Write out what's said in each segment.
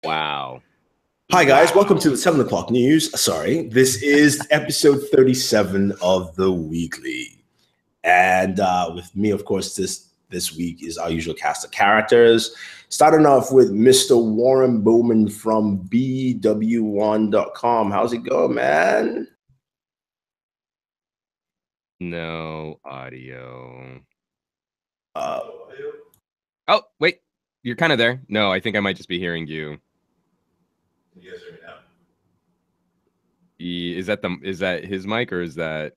Wow. Hi, guys. Welcome to the 7 o'clock news. Sorry. This is episode 37 of the weekly. And with me, of course, this week is our usual cast of characters. Starting off with Mr. Warren Bowman from BW1.com. How's it going, man? No audio. Oh, wait. You're kind of there. No, I think I might just be hearing you. Can you guys hear me now? Is that his mic or is that?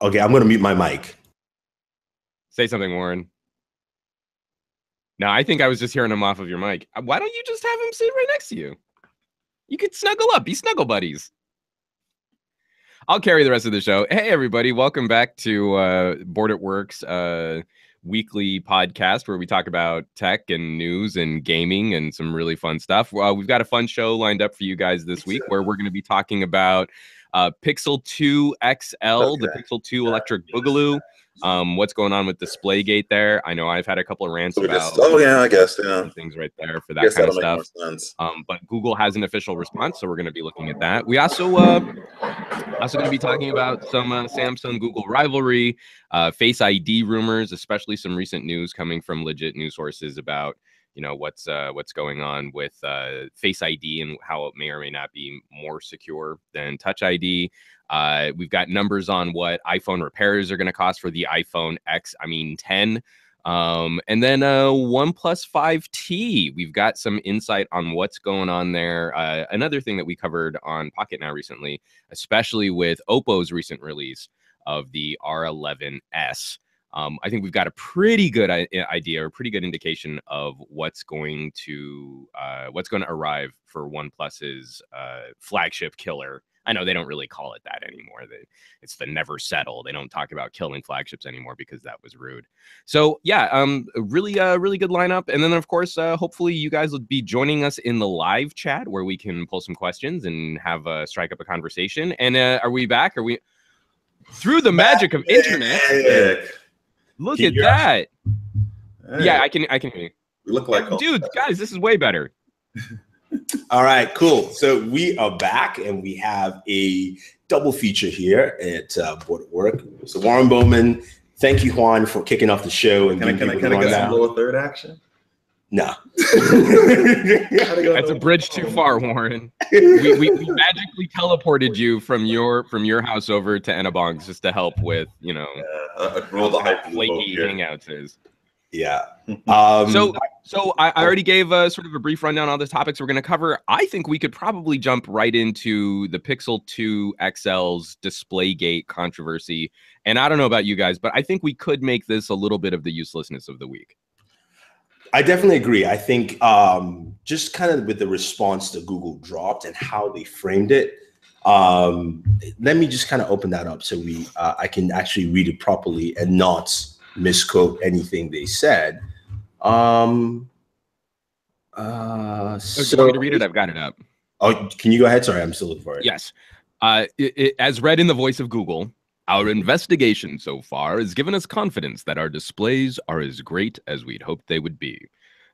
Okay, I'm going to mute my mic. Say something, Warren. No, I think I was just hearing him off of your mic. Why don't you just have him sit right next to you? You could snuggle up. Be snuggle buddies. I'll carry the rest of the show. Hey, everybody. Welcome back to Bored at Work's weekly podcast where we talk about tech and news and gaming and some really fun stuff. We've got a fun show lined up for you guys this week where we're going to be talking about Pixel 2 XL, the Pixel 2 Electric Boogaloo. What's going on with DisplayGate there? I know I've had a couple of rants about I guess things right there for that kind of stuff. But Google has an official response, so we're going to be looking at that. We also going to be talking about some Samsung Google rivalry, FaceId rumors, especially some recent news coming from legit news sources about what's going on with FaceID and how it may or may not be more secure than Touch ID. We've got numbers on what iPhone repairs are going to cost for the iPhone 10. And then OnePlus 5T. We've got some insight on what's going on there. Another thing that we covered on Pocket Now recently, especially with Oppo's recent release of the R11s. I think we've got a pretty good idea or pretty good indication of what's going to arrive for OnePlus's flagship killer. I know they don't really call it that anymore. It's the never settle. They don't talk about killing flagships anymore because that was rude. So yeah, really good lineup. And then of course, hopefully you guys will be joining us in the live chat where we can pull some questions and have strike up a conversation. And are we back? Are we through the magic of internet? Look at that. Hey. Yeah, I can hear you. We look like dude, guys, this is way better. All right, cool. So we are back and we have a double feature here at Bored at Work. So Warren Bowman, thank you, Juan, for kicking off the show. And can I get a little third action? No. That's a bridge too far, Warren. We magically teleported you from your house over to Enabong's just to help with, roll the hype flaky hangouts is. Yeah. So I already gave sort of a brief rundown on the topics we're going to cover. I think we could probably jump right into the Pixel 2 XL's DisplayGate controversy. And I don't know about you guys, but I think we could make this a little bit of the uselessness of the week. I definitely agree. I think just kind of with the response that Google dropped and how they framed it, let me just kind of open that up so I can actually read it properly and not misquote anything they said. Do you want me to read it? I've got it up. Oh, can you go ahead? Sorry, I'm still looking for it. Yes. As read in the voice of Google, our investigation so far has given us confidence that our displays are as great as we'd hoped they would be.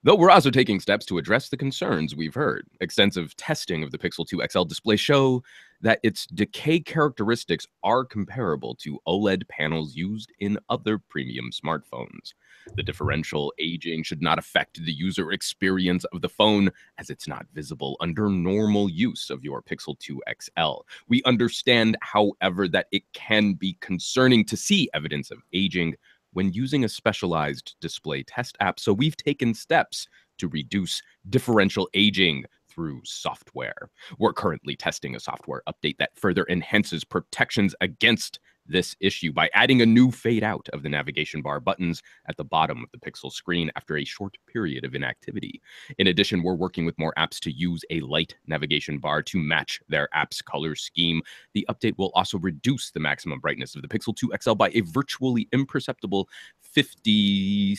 Though we're also taking steps to address the concerns we've heard. Extensive testing of the Pixel 2 XL display show that its decay characteristics are comparable to OLED panels used in other premium smartphones. The differential aging should not affect the user experience of the phone, as it's not visible under normal use of your Pixel 2 XL. We understand, however, that it can be concerning to see evidence of aging when using a specialized display test app, so we've taken steps to reduce differential aging through software. We're currently testing a software update that further enhances protections against this issue by adding a new fade out of the navigation bar buttons at the bottom of the Pixel screen after a short period of inactivity. In addition, we're working with more apps to use a light navigation bar to match their app's color scheme. The update will also reduce the maximum brightness of the Pixel 2 XL by a virtually imperceptible 50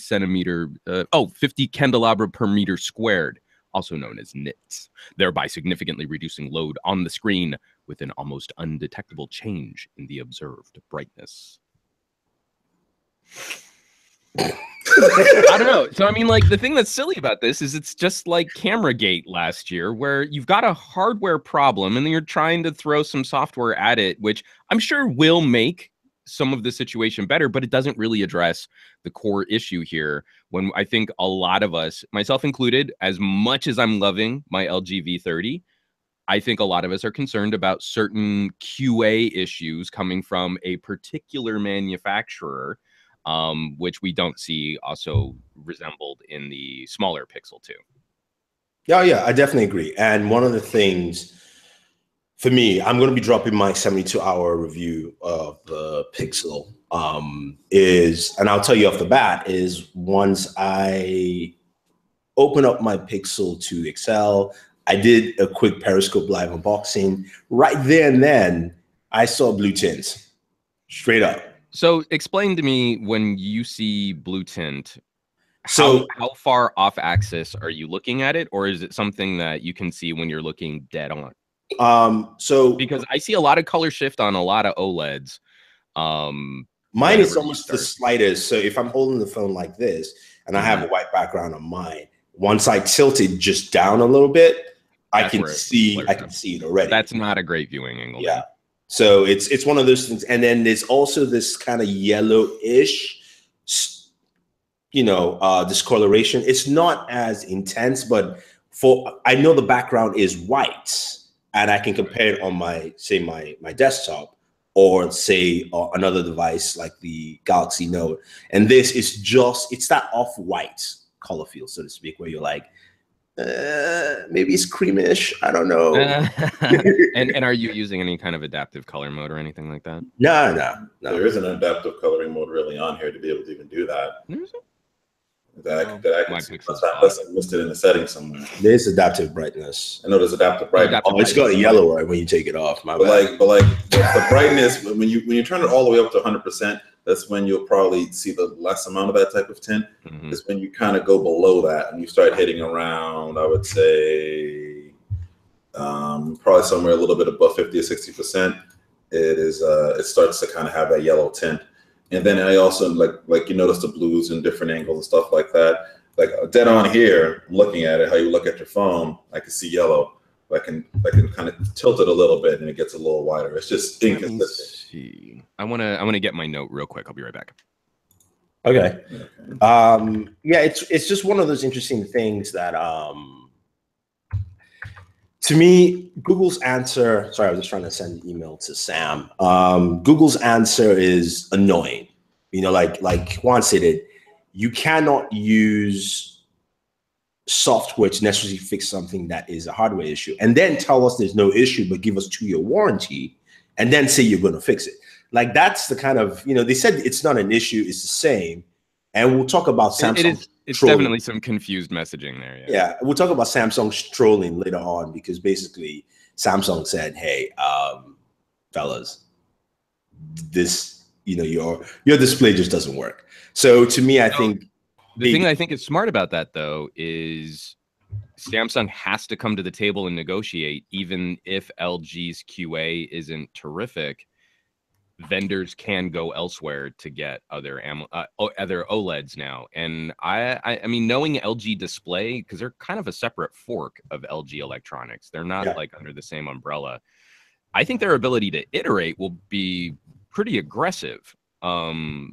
candelabra per meter squared, also known as nits, thereby significantly reducing load on the screen with an almost undetectable change in the observed brightness. I don't know. So I mean, like, the thing that's silly about this is it's just like CameraGate last year, where you've got a hardware problem and then you're trying to throw some software at it, which I'm sure will make some of the situation better, but it doesn't really address the core issue here. When I think a lot of us, myself included, as much as I'm loving my LG V30, I think a lot of us are concerned about certain QA issues coming from a particular manufacturer, which we don't see also resembled in the smaller Pixel 2. Yeah, I definitely agree. And one of the things for me, I'm going to be dropping my 72-hour review of the Pixel is, and I'll tell you off the bat, is once I open up my Pixel 2 XL, I did a quick Periscope live unboxing. Right there and then, I saw blue tints, straight up. So explain to me, when you see blue tint, how far off axis are you looking at it? Or is it something that you can see when you're looking dead on? Because I see a lot of color shift on a lot of OLEDs. Mine is almost the slightest. So if I'm holding the phone like this and I have a white background on mine, once I tilt it just down a little bit, I can see it already. That's not a great viewing angle. Yeah. Man. So it's one of those things. And then there's also this kind of yellowish, discoloration. It's not as intense, but I know the background is white, and I can compare it on my desktop, or say another device like the Galaxy Note. And this is it's that off-white color field, so to speak, where you're like, maybe it's creamish. I don't know. And are you using any kind of adaptive color mode or anything like that? No. There isn't an adaptive coloring mode really on here to be able to even do that. That I can see. Unless I listed in the settings somewhere. There's adaptive brightness. I know there's adaptive brightness. It's got a yellow right when you take it off. But the brightness, when you turn it all the way up to 100%, that's when you'll probably see the less amount of that type of tint. Is when you kind of go below that and you start hitting around, I would say, probably somewhere a little bit above 50 or 60%. It starts to kind of have that yellow tint. And then I also like you notice the blues in different angles and stuff like that. Like dead on here, I'm looking at it, how you look at your phone, I can see yellow. I can kind of tilt it a little bit and it gets a little wider. It's just inconsistent. See. I wanna get my note real quick. I'll be right back. Okay. Yeah, it's just one of those interesting things that to me, Google's answer, sorry, I was just trying to send an email to Sam. Google's answer is annoying. Like Juan stated, you cannot use software to necessarily fix something that is a hardware issue and then tell us there's no issue, but give us 2-year warranty and then say you're going to fix it. Like, that's the kind of, they said it's not an issue, it's the same. And we'll talk about Samsung. It's definitely some confused messaging there. Yeah, we'll talk about Samsung's trolling later on, because basically Samsung said, "Hey, fellas, this, your display just doesn't work." So to me, I think the thing I think is smart about that, though, is Samsung has to come to the table and negotiate, even if LG's QA isn't terrific. Vendors can go elsewhere to get other OLEDs now. And I mean, knowing LG Display, because they're kind of a separate fork of LG Electronics, they're not like under the same umbrella. I think their ability to iterate will be pretty aggressive. I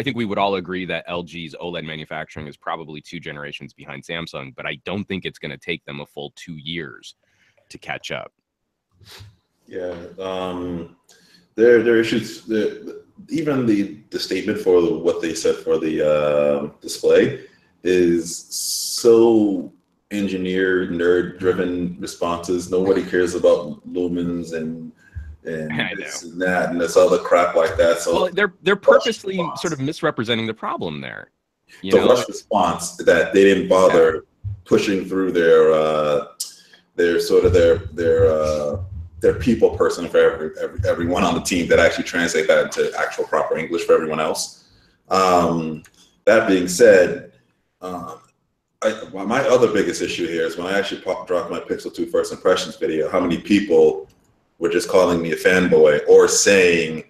think we would all agree that LG's OLED manufacturing is probably 2 generations behind Samsung, but I don't think it's going to take them a full 2 years to catch up. Yeah. There are issues. Even the statement for what they said for the display is so engineered, nerd-driven responses. Nobody cares about lumens and this and that and this other crap like that. So they're purposely sort of misrepresenting the problem there. The rush response that they didn't bother pushing through their people person for everyone on the team that actually translate that into actual proper English for everyone else. That being said, my other biggest issue here is when I actually dropped my Pixel 2 first impressions video, how many people were just calling me a fanboy or saying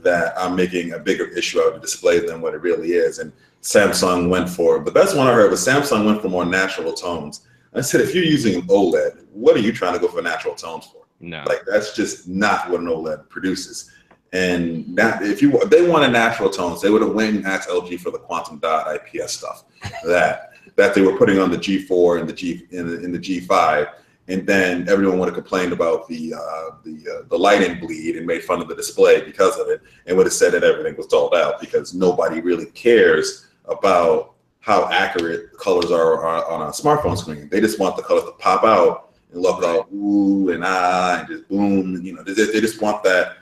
that I'm making a bigger issue out of the display than what it really is. And Samsung went for, the best one I heard was Samsung went for more natural tones. I said, if you're using an OLED, what are you trying to go for natural tones for? No. Like, that's just not what an OLED produces. And that, if they wanted natural tones, they would have went and asked LG for the quantum dot IPS stuff that they were putting on the G4 and the in the G5. And then everyone would have complained about the lighting bleed and made fun of the display because of it, and would have said that everything was dulled out because nobody really cares about how accurate the colors are on a smartphone screen. They just want the colors to pop out and look all ooh and ah and just boom. You know, they just want that.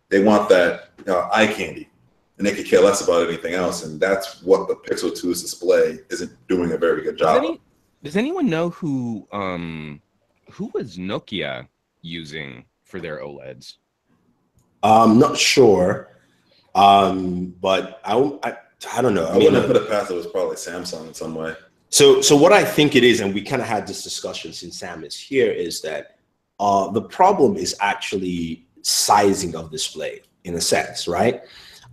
They want that eye candy, and they could care less about anything else. And that's what the Pixel 2's display isn't doing a very good job of. Does anyone know who was Nokia using for their OLEDs? I'm not sure, but I don't know. I wouldn't put it past it was probably Samsung in some way. So what I think it is, and we kind of had this discussion since Sam is here, is that the problem is actually sizing of display in a sense, right?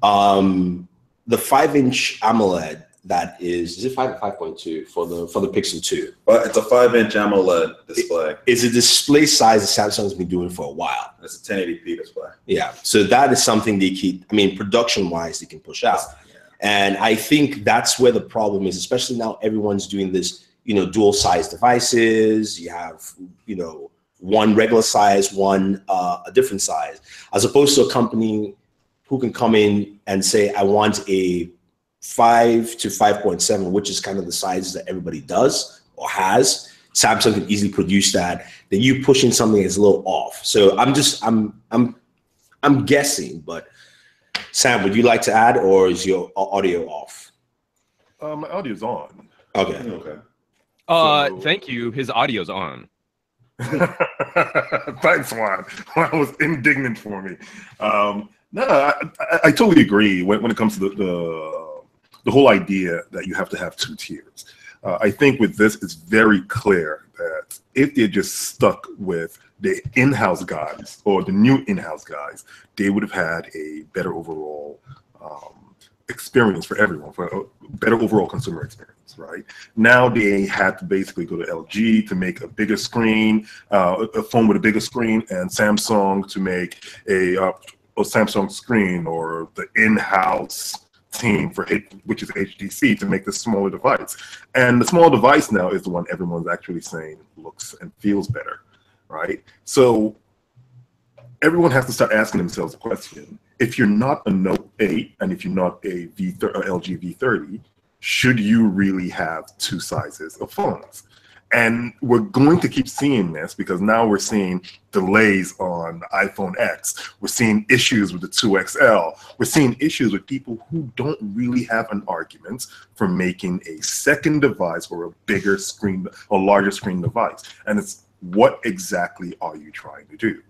The 5-inch AMOLED that is it 5 or 5.2 for the Pixel 2? But it's a 5-inch AMOLED display. It's a display size that Samsung's been doing for a while. It's a 1080p display. Yeah, so that is something they keep. I mean, production-wise, they can push out. And I think that's where the problem is, especially now everyone's doing this, dual size devices. You have, one regular size, one a different size, as opposed to a company who can come in and say, I want a 5 to 5.7, which is kind of the sizes that everybody does or has. Samsung can easily produce that. Then you pushing something that's a little off. So I'm guessing, but Sam, would you like to add, or is your audio off? My audio's on. Okay. Thank you. His audio's on. Thanks, Juan. Juan was indignant for me. No, I totally agree when it comes to the whole idea that you have to have 2 tiers. I think with this, it's very clear that if they just stuck with the in-house guys or the new in-house guys, they would have had a better overall experience for everyone, for a better overall consumer experience, right? Now they had to basically go to LG to make a bigger screen, a phone with a bigger screen, and Samsung to make a Samsung screen, or the in-house team which is HTC, to make the smaller device. And the small device now is the one everyone's actually saying looks and feels better, right? So everyone has to start asking themselves the question: if you're not a Note 8 and if you're not a LG V30, should you really have 2 sizes of phones? And we're going to keep seeing this, because now we're seeing delays on iPhone X. We're seeing issues with the 2XL. We're seeing issues with people who don't really have an argument for making a second device or a bigger screen, a larger screen device. And it's, what exactly are you trying to do?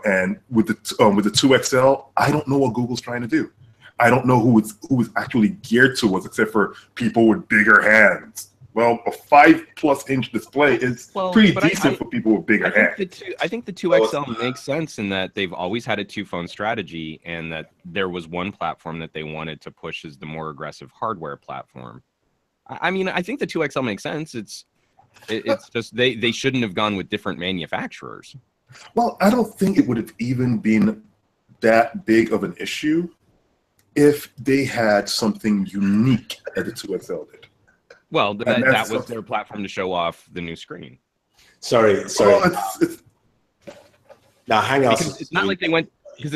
And with the 2XL, I don't know what Google's trying to do. I don't know who is actually geared towards, except for people with bigger hands. Well, a 5+ inch display is pretty decent for people with bigger hands. I think the 2XL makes sense in that they've always had a 2-phone strategy, and that there was one platform that they wanted to push as the more aggressive hardware platform. I mean, I think the 2XL makes sense. It's just they shouldn't have gone with different manufacturers. Well, I don't think it would have even been that big of an issue if they had something unique that the 2XL did. Well, that was their platform to show off the new screen. Sorry. Now, hang on. It's not like they went to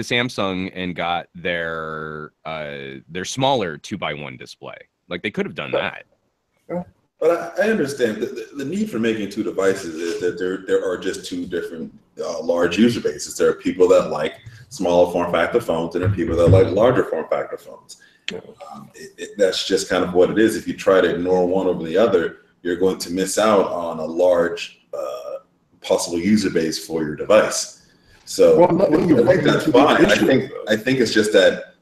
Samsung and got their smaller 2x1 display. Like, they could have done that. But I understand the need for making 2 devices is that there are just 2 different large user bases. There are people that like smaller form factor phones, and there are people that like larger form factor phones. That's just kind of what it is. If you try to ignore one over the other, you're going to miss out on a large possible user base for your device. So I think that's fine. I think it's just that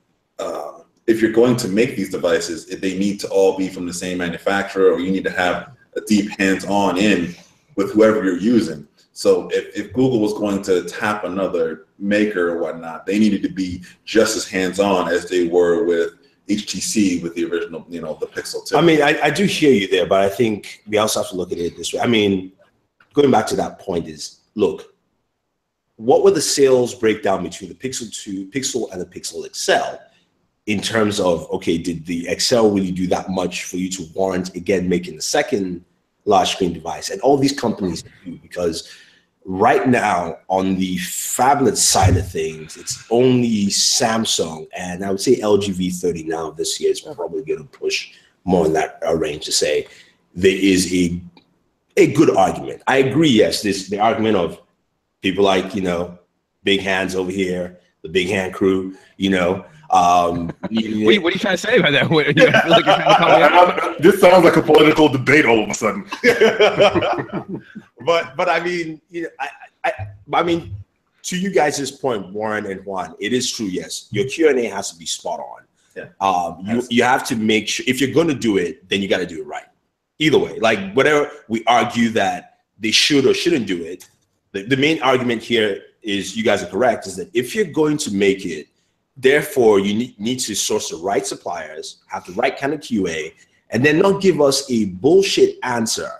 if you're going to make these devices, they need to all be from the same manufacturer, or you need to have a deep hands-on in with whoever you're using. So if Google was going to tap another maker or whatnot, they needed to be just as hands-on as they were with HTC with the original, you know, the Pixel 2. I mean, I do hear you there, but I think we also have to look at it this way. I mean, going back to that point is, look, what were the sales breakdown between the Pixel and the Pixel XL in terms of, okay, did the XL really do that much for you to warrant, again, making the second large screen device? And all these companies do, because right now on the phablet side of things, it's only Samsung, and I would say LG V30 now this year is probably going to push more in that range to say there is a good argument. I agree, yes, the argument of people like, you know, big hands over here, the big hand crew, you know. What are you trying to say about that? I feel like you're trying to call me out. This sounds like a political debate all of a sudden. but I mean, you know, I mean, to you guys' point, Warren and Juan, it is true. Yes, your Q&A has to be spot on. Yeah. You have to make sure, if you're going to do it, then you got to do it right. Either way, like whatever we argue that they should or shouldn't do it, the main argument here is, you guys are correct, is that if you're going to make it, therefore, you need to source the right suppliers, have the right kind of QA, and then not give us a bullshit answer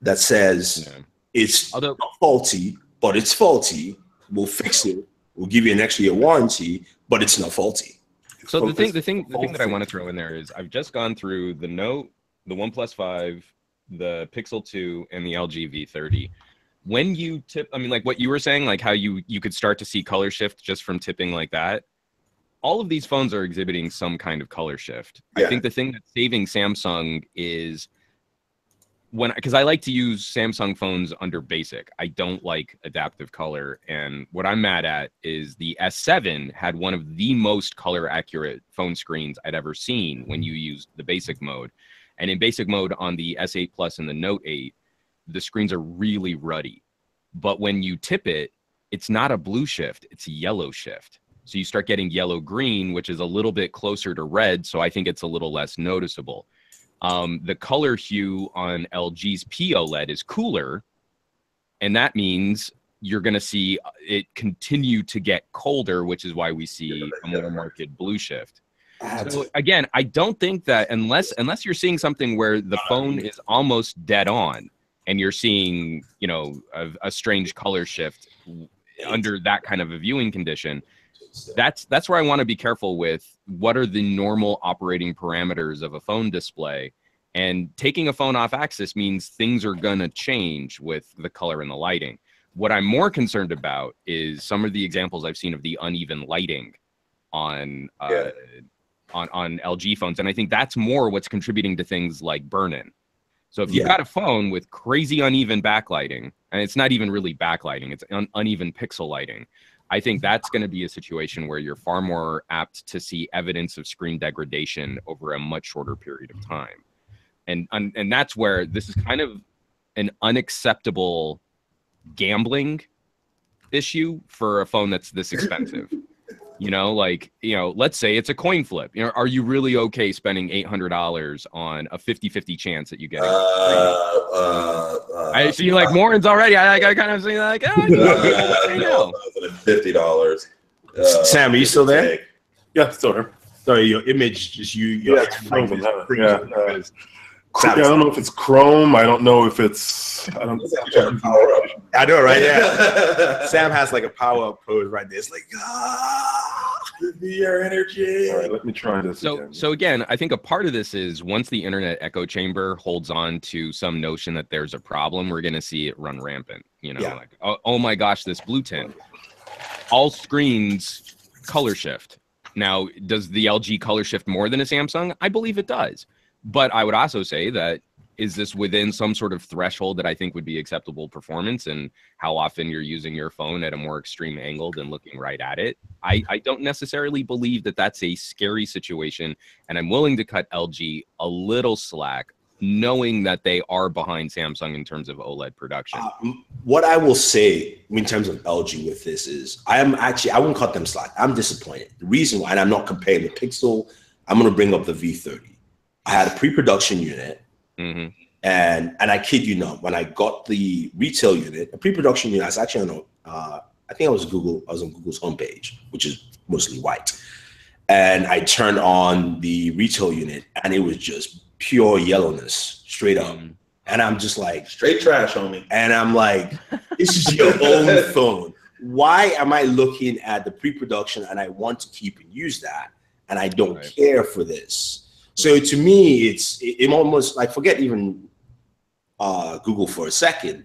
that says it's not faulty, but it's faulty. We'll fix it. We'll give you an extra year warranty, but it's not faulty. So the thing that I want to throw in there is, I've just gone through the Note, the OnePlus 5, the Pixel 2, and the LG V30. When you tip, I mean, like what you were saying, like how you could start to see color shift just from tipping like that. All of these phones are exhibiting some kind of color shift. Yeah. I think the thing that's saving Samsung is because I like to use Samsung phones under basic. I don't like adaptive color. And what I'm mad at is the S7 had one of the most color accurate phone screens I'd ever seen when you used the basic mode. And in basic mode on the S8 Plus and the Note 8, the screens are really ruddy. But when you tip it, it's not a blue shift, it's a yellow shift. So you start getting yellow-green, which is a little bit closer to red, so I think it's a little less noticeable. The color hue on LG's POLED is cooler, and that means you're going to see it continue to get colder, which is why we see a more marked blue shift. So again, I don't think that unless you're seeing something where the phone is almost dead on, and you're seeing, you know, a strange color shift under that kind of a viewing condition, that's where I want to be careful with what are the normal operating parameters of a phone display. And taking a phone off axis means things are going to change with the color and the lighting. What I'm more concerned about is some of the examples I've seen of the uneven lighting on LG phones. And I think that's more what's contributing to things like burn-in. So if you've got a phone with crazy uneven backlighting, and it's not even really backlighting, it's uneven pixel lighting, I think that's going to be a situation where you're far more apt to see evidence of screen degradation over a much shorter period of time. And that's where this is kind of an unacceptable gambling issue for a phone that's this expensive. You know, like, you know, let's say it's a coin flip. You know, are you really okay spending $800 on a 50-50 chance that you get it? I see, like, Warren's already. I kind of see like, $50. Sam, are you still there? Yeah, still there. Sorry, your image just I don't know if it's Chrome. I don't know if it's. I know, right? Yeah. Sam has like a power-up pose right there. It's like, your energy. All right, let me try this. So again, I think a part of this is once the internet echo chamber holds on to some notion that there's a problem, we're going to see it run rampant. You know, like, oh my gosh, this blue tint. All screens color shift. Now, does the LG color shift more than a Samsung? I believe it does. But I would also say that, is this within some sort of threshold that I think would be acceptable performance, and how often you're using your phone at a more extreme angle than looking right at it? I don't necessarily believe that that's a scary situation, and I'm willing to cut LG a little slack, knowing that they are behind Samsung in terms of OLED production. What I will say in terms of LG with this is, I won't cut them slack. I'm disappointed. The reason why, and I'm not comparing the Pixel, I'm going to bring up the V30. I had a pre-production unit, and I kid you not, when I got the retail unit, a pre-production unit, I was actually on I think I was on Google's homepage, which is mostly white. And I turned on the retail unit and it was just pure yellowness, straight up. And I'm just like, straight trash, homie. And I'm like, this is your own phone. Why am I looking at the pre-production and I want to keep and use that and I don't care for this? So to me, it almost like, forget even Google for a second.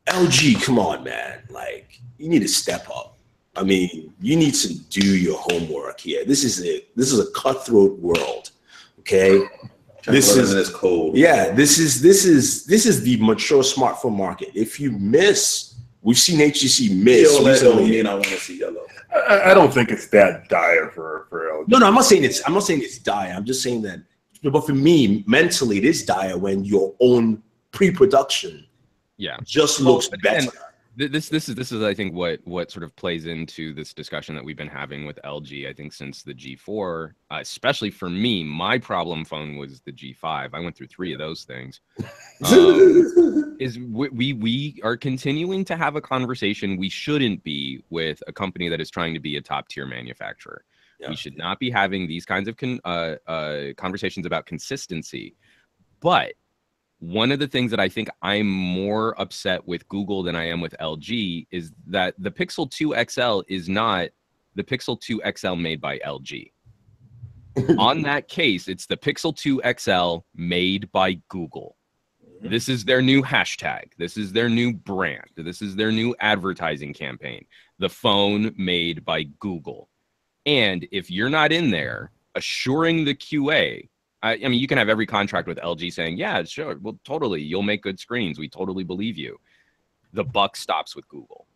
LG, come on, man. Like, you need to step up. I mean, you need to do your homework here. This is a cutthroat world. Okay. This is cold. Yeah, this is the mature smartphone market. If you miss, we've seen HTC miss. Don't mean I want to see yellow. I don't think it's that dire for LG. No, I'm not saying it's dire. I'm just saying that, but for me, mentally, it is dire when your own pre-production just looks better. This is I think what sort of plays into this discussion that we've been having with LG. I think since the G4, especially for me, my problem phone was the G5. I went through 3 of those things. Is we are continuing to have a conversation we shouldn't be with a company that is trying to be a top tier manufacturer. We should not be having these kinds of conversations about consistency. But one of the things that I think I'm more upset with Google than I am with LG is that the Pixel 2 XL is not the Pixel 2 XL made by LG. On that case, it's the Pixel 2 XL made by Google. This is their new hashtag. This is their new brand. This is their new advertising campaign. The phone made by Google. And if you're not in there assuring the QA, I mean, you can have every contract with LG saying, yeah, sure, well, totally, you'll make good screens. We totally believe you. The buck stops with Google.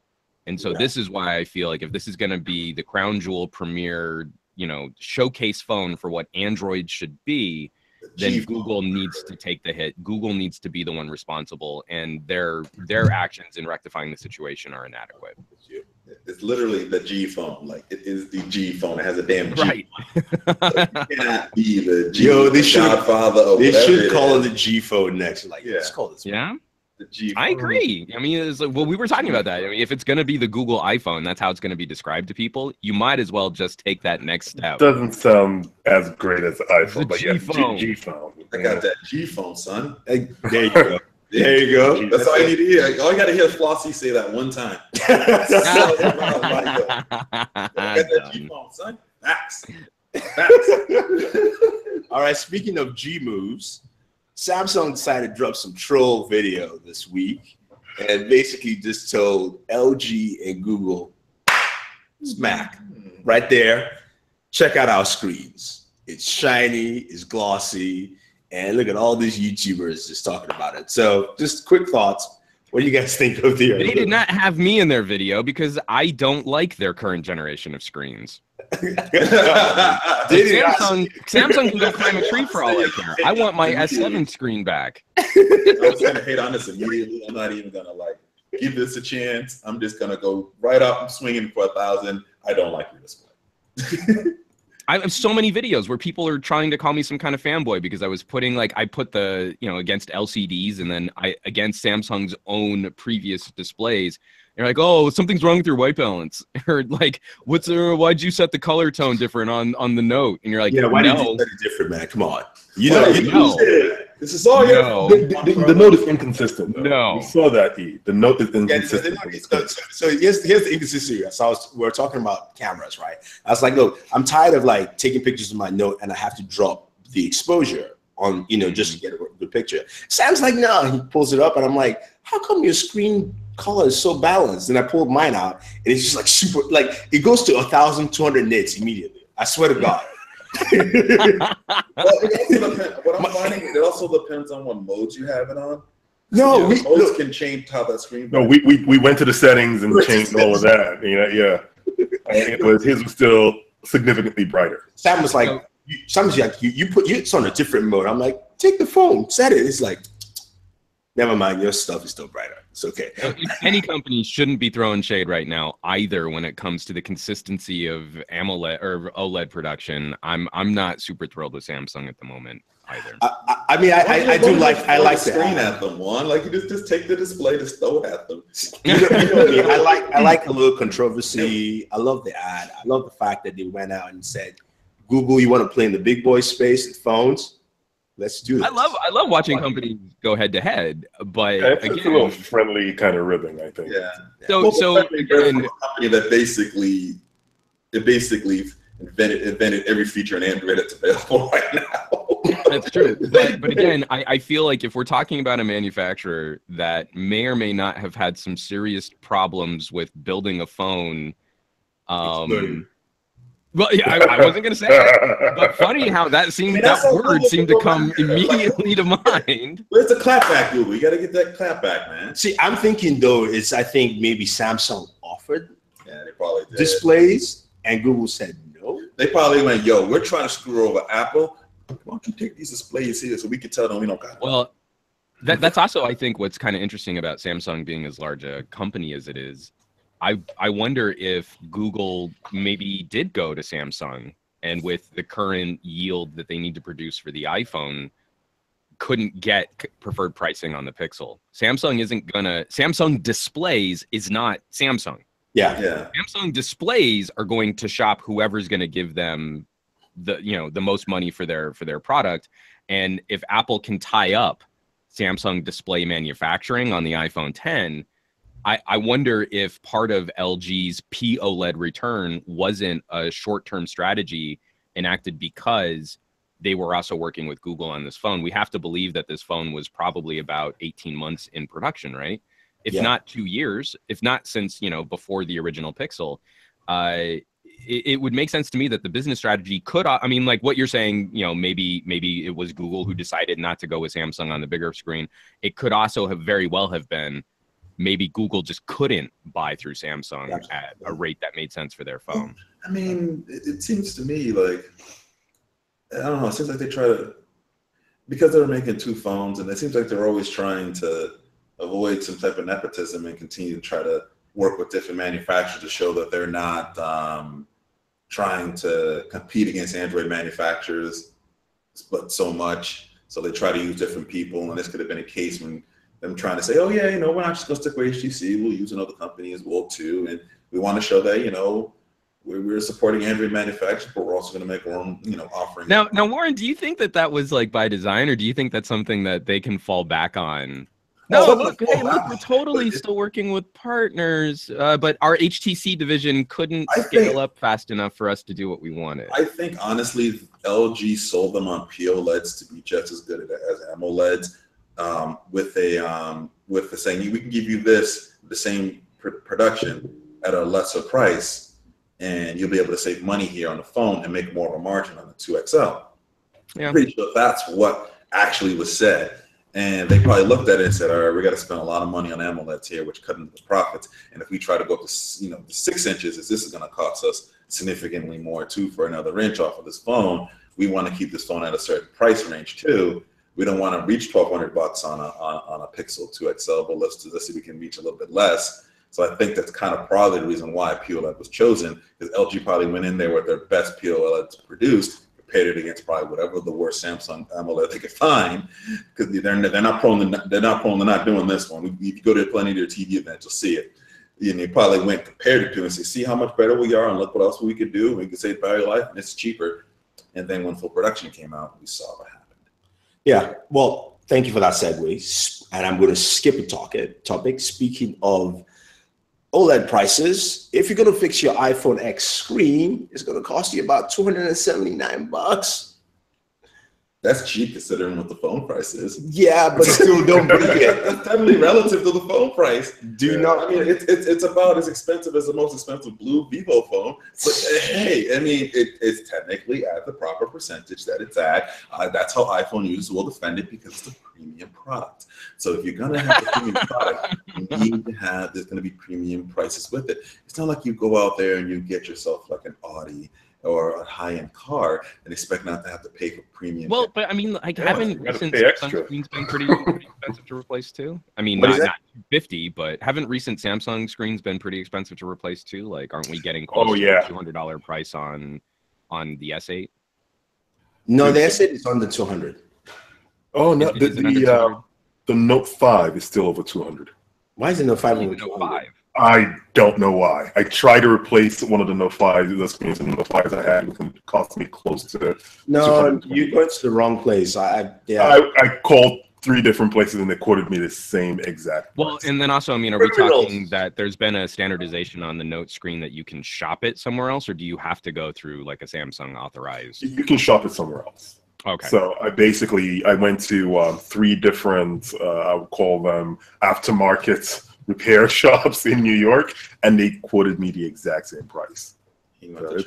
And so this is why I feel like if this is going to be the crown jewel premier, showcase phone for what Android should be, then Google needs to take the hit. Google needs to be the one responsible, and their actions in rectifying the situation are inadequate. It's literally the G phone. Like, it is the G phone. It has a damn G. Right. Like, you cannot be the G. They should call it the G phone next. Like, let's call this. Yeah. The G phone. I agree. I mean, it's like, well, we were talking about that. I mean, if it's going to be the Google iPhone, that's how it's going to be described to people. You might as well just take that next step. Doesn't sound as great as the iPhone, but G phone. I got that G phone, son. Hey, there you go. There you go. That's all you need to hear. All you got to hear is Flossie say that one time. I got that G phone, son. Facts. All right. Speaking of G moves, Samsung decided to drop some troll video this week and basically just told LG and Google, smack right there. Check out our screens. It's shiny, it's glossy, and look at all these YouTubers just talking about it. So just quick thoughts. What do you guys think of the? They did not have me in their video because I don't like their current generation of screens. Samsung can go climb a tree for all I care. I want my S7 screen back. I was gonna hate on this immediately. I'm not even gonna give this a chance. I'm just gonna go right up. I'm swinging for 1,000. I don't like your display. I have so many videos where people are trying to call me some kind of fanboy because I was putting I put the against LCDs and then against Samsung's own previous displays. You're like, oh, something's wrong with your white balance, or like, why'd you set the color tone different on the Note? And you're like, why did you set it different, man? Come on, you know. This is all your the Note is inconsistent. Though. No, we saw that. The Note is inconsistent. So here's the inconsistency. So we're talking about cameras, right? I was like, look, I'm tired of taking pictures of my Note and I have to drop the exposure on, just to get a good picture. Sam's like, no. He pulls it up and I'm like, how come your screen color is so balanced? And I pulled mine out and it's just super, it goes to 1,200 nits immediately. I swear to God. What I'm finding, it also depends on what modes you have it on. No, modes can change how that screen. No, we went to the settings and changed all of that. His was still significantly brighter. Sam was like, you put it's on a different mode. I'm like, take the phone, set it. It's like, never mind, your stuff is still brighter. It's okay. Any company shouldn't be throwing shade right now either when it comes to the consistency of AMOLED or OLED production. I'm not super thrilled with Samsung at the moment. either. I mean, I do like the screen at them. One, like you just take the display, just throw it at them. You know what I mean? I like a little controversy. I love the ad. I love the fact that they went out and said, Google, you want to play in the big boy space with phones? Let's do this. I love watching companies go head to head, but it's a little friendly kind of ribbing, I think. Yeah. So again, a company that basically invented every feature in Android that's available right now. That's true. But again, I feel like if we're talking about a manufacturer that may or may not have had some serious problems with building a phone, well, yeah, I wasn't going to say it, but funny how that word seemed to come immediately to mind. It's a clapback, Google. You got to get that clapback, man. See, I'm thinking though, I think maybe Samsung offered they probably did. Displays, and Google said no. They probably went, yo, we're trying to screw over Apple. Why don't you take these displays here so we can tell them we don't got them? Well, that's also, I think, what's kind of interesting about Samsung being as large a company as it is. I wonder if Google maybe did go to Samsung and with the current yield that they need to produce for the iPhone, couldn't get preferred pricing on the Pixel. Samsung Displays is not Samsung. Yeah. Samsung Displays are going to shop whoever's going to give them the most money for their product. And if Apple can tie up Samsung display manufacturing on the iPhone 10, I wonder if part of LG's POLED return wasn't a short-term strategy enacted because they were also working with Google on this phone. We have to believe that this phone was probably about 18 months in production, right? If not 2 years, if not since, before the original Pixel. It would make sense to me that the business strategy could, I mean, like what you're saying, maybe it was Google who decided not to go with Samsung on the bigger screen. It could also very well have been maybe Google just couldn't buy through Samsung at a rate that made sense for their phone. I mean, it seems to me like, I don't know, it seems like they try to, because they're making two phones, and it seems like they're always trying to avoid some type of nepotism and continue to try to work with different manufacturers to show that they're not trying to compete against Android manufacturers, but so much. So they try to use different people, and this could have been a case when them trying to say, oh yeah, we're not just going to stick with HTC, we'll use another company as well too, and we want to show that we're supporting Android manufacturers, but we're also going to make our own offering. Now, Warren, do you think that was like by design, or do you think that's something that they can fall back on? No, look, we're totally still working with partners, but our HTC division couldn't scale up fast enough for us to do what we wanted. I think honestly, LG sold them on POLEDs to be just as good as AMOLEDs. With the saying, we can give you the same production at a lesser price, and you'll be able to save money here on the phone and make more of a margin on the 2XL. Yeah. I'm pretty sure that's what actually was said. And they probably looked at it and said, all right, we got to spend a lot of money on AMOLEDs here, which cut into the profits. And if we try to go up to, the 6 inches, this is going to cost us significantly more too for another inch off of this phone. We want to keep this phone at a certain price range too. We don't want to reach $1,200 on a Pixel 2XL, but let's see if we can reach a little bit less. So I think that's kind of probably the reason why POLED was chosen, because LG probably went in there with their best POLEDs produced, compared it against probably whatever the worst Samsung AMOLED they could find, because they're not prone to not doing this one. If you go to plenty of their TV events, you'll see it. And they probably went compared it to and say, see how much better we are, and look what else we could do. We could save battery life, and it's cheaper. And then when full production came out, we saw what happened. Yeah, well, thank you for that segue. And I'm going to skip a topic. Speaking of OLED prices, if you're going to fix your iPhone X screen, it's going to cost you about $279. That's cheap considering what the phone price is. Yeah, but still don't break it. That's definitely relative to the phone price. I mean, it's about as expensive as the most expensive blue Vivo phone. But hey, I mean, it's technically at the proper percentage that it's at. That's how iPhone users will defend it, because it's a premium product. So if you're gonna have a premium product, you need to have, there's gonna be premium prices with it. It's not like you go out there and you get yourself like an Audi or a high-end car and expect not to have to pay for premium. Well, but I mean, like, haven't recent Samsung screens been pretty expensive to replace too? I mean, not $250, but haven't recent Samsung screens been pretty expensive to replace too? Like, aren't we getting close to a $200 price on the S8? No, the S8 is under 200. Oh no, the Note 5 is still over 200. Why is the Note 5 over 200? 200? I don't know why. I tried to replace one of the Note 5s, the screens and the Note 5s I had. It cost me close to. No, you went to the wrong place. I called 3 different places and they quoted me the same exact price. Well, and then also, I mean, are we talking that there's been a standardization on the Note screen that you can shop it somewhere else, or do you have to go through like a Samsung authorized? You can shop it somewhere else. Okay. So I went to 3 different, I would call them aftermarket repair shops in New York, and they quoted me the exact same price. So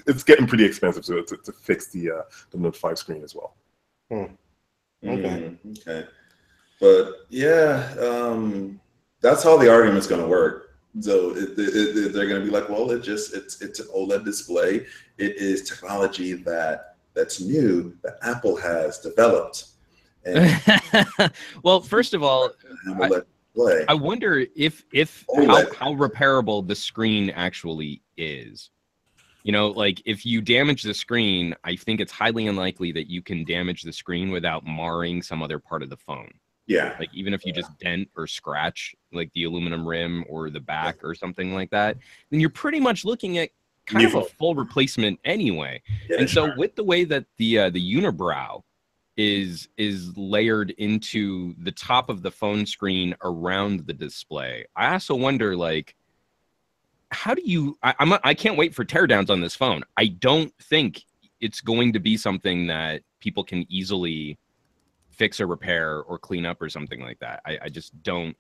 it's getting pretty expensive to fix the Note 5 screen as well. Okay. Okay. But yeah, that's how the argument's going to work. So they're going to be like, well, it's an OLED display. It is technology that's new that Apple has developed. And well, first of all, I wonder if how repairable the screen actually is. You know, like if you damage the screen, I think it's highly unlikely that you can damage the screen without marring some other part of the phone. Yeah. Like even if you just dent or scratch like the aluminum rim or the back or something like that, then you're pretty much looking at kind of a full replacement anyway. Yeah, and so with the way that the unibrow is layered into the top of the phone screen around the display, I also wonder, like, how do you I can't wait for teardowns on this phone. I don't think it's going to be something that people can easily fix or repair or clean up or something like that. I just don't.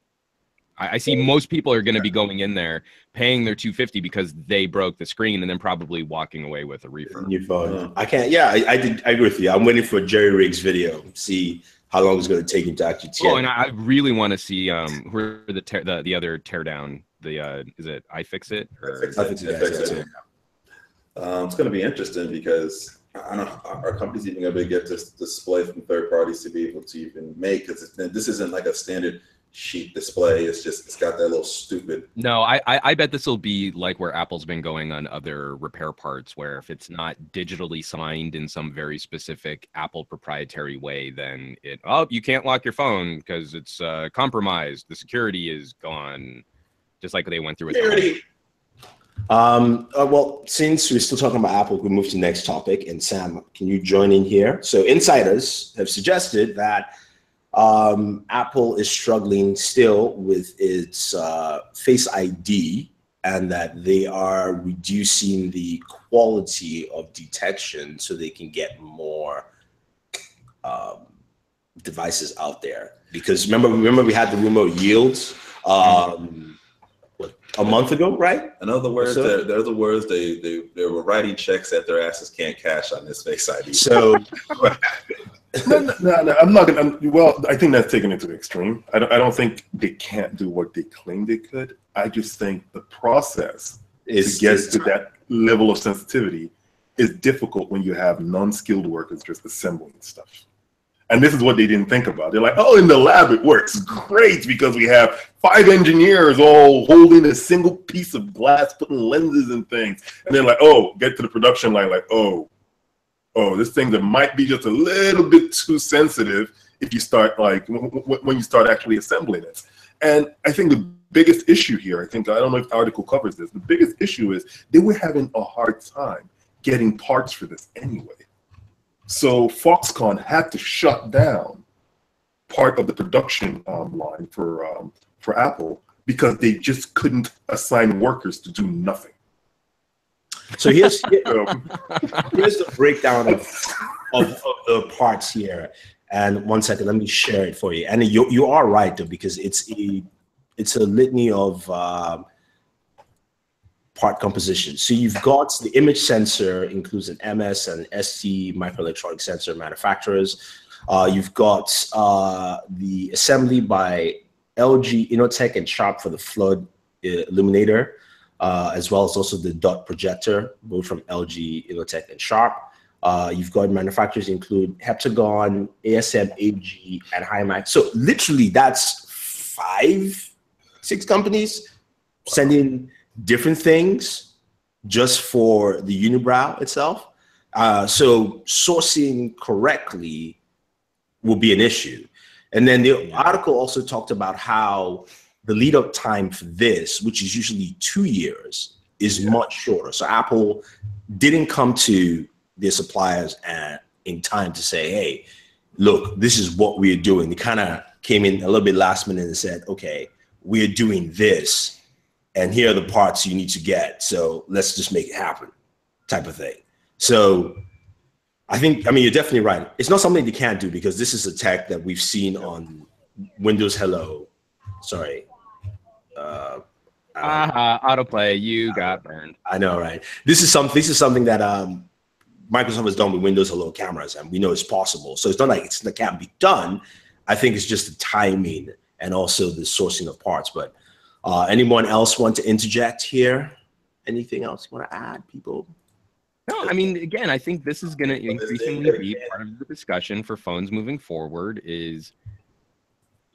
I see most people are going to be going in there paying their $250 because they broke the screen and then probably walking away with a refurb. New phone. I can't. Yeah, I agree with you. I'm waiting for Jerry Riggs' video. See how long it's going to take him to actually tear. Oh, and I really want to see who the other teardown. Is it iFixit or iFixit? It's going to be interesting because I don't know, our company's even going to get this display from third parties to be able to even make, because this isn't like a standard sheet display. It's got that little stupid. No, I bet this will be like where Apple's been going on other repair parts, where if it's not digitally signed in some very specific Apple proprietary way, then you can't lock your phone because it's compromised. The security is gone, just like they went through with security. Well, since we're still talking about Apple, we move to the next topic. And Sam, can you join in here? So insiders have suggested that Apple is struggling still with its Face ID, and that they are reducing the quality of detection so they can get more devices out there. Because remember we had the rumor of yields a month ago, right? In other words, they're the words they were writing checks that their asses can't cash on this Face ID. So. No, I'm not gonna. Well, I think that's taken it to the extreme. I don't think they can't do what they claim they could. I just think the process to get to that level of sensitivity is difficult when you have non-skilled workers just assembling stuff. And this is what they didn't think about. They're like, oh, in the lab it works great because we have 5 engineers all holding a single piece of glass, putting lenses and things. And then like, oh, get to the production line, like, oh, this thing that might be just a little bit too sensitive if you start when you start actually assembling it. And I think the biggest issue here, I don't know if the article covers this, the biggest issue is they were having a hard time getting parts for this anyway. So Foxconn had to shut down part of the production line for Apple because they just couldn't assign workers to do nothing. So here's the breakdown of the parts here. And 1 second, let me share it for you. And you are right though, because it's a litany of part composition. So you've got the image sensor, includes an MS and ST microelectronic sensor manufacturers. You've got the assembly by LG, Innotech, and Sharp for the flood illuminator. As well as also the dot projector, both from LG, Innotech, and Sharp. You've got manufacturers include Heptagon, ASM, AG, and Hymax. So literally that's 5-6 companies sending different things just for the unibrow itself. So sourcing correctly will be an issue. And then the article also talked about how the lead up time for this, which is usually 2 years, is much shorter. So Apple didn't come to their suppliers in time to say, hey, look, this is what we're doing. They kind of came in a little bit last minute and said, okay, we're doing this, and here are the parts you need to get. So let's just make it happen, type of thing. So I mean, you're definitely right. It's not something they can't do, because this is a tech that we've seen on Windows Hello. Sorry. Autoplay, you got burned. I know, right? This is something that Microsoft has done with Windows Hello cameras, and we know it's possible. So it's not like it can't be done. I think it's just the timing and also the sourcing of parts. But anyone else want to interject here? Anything else you want to add, people? No, I mean, again, I think this is going to increasingly be part of the discussion for phones moving forward. Is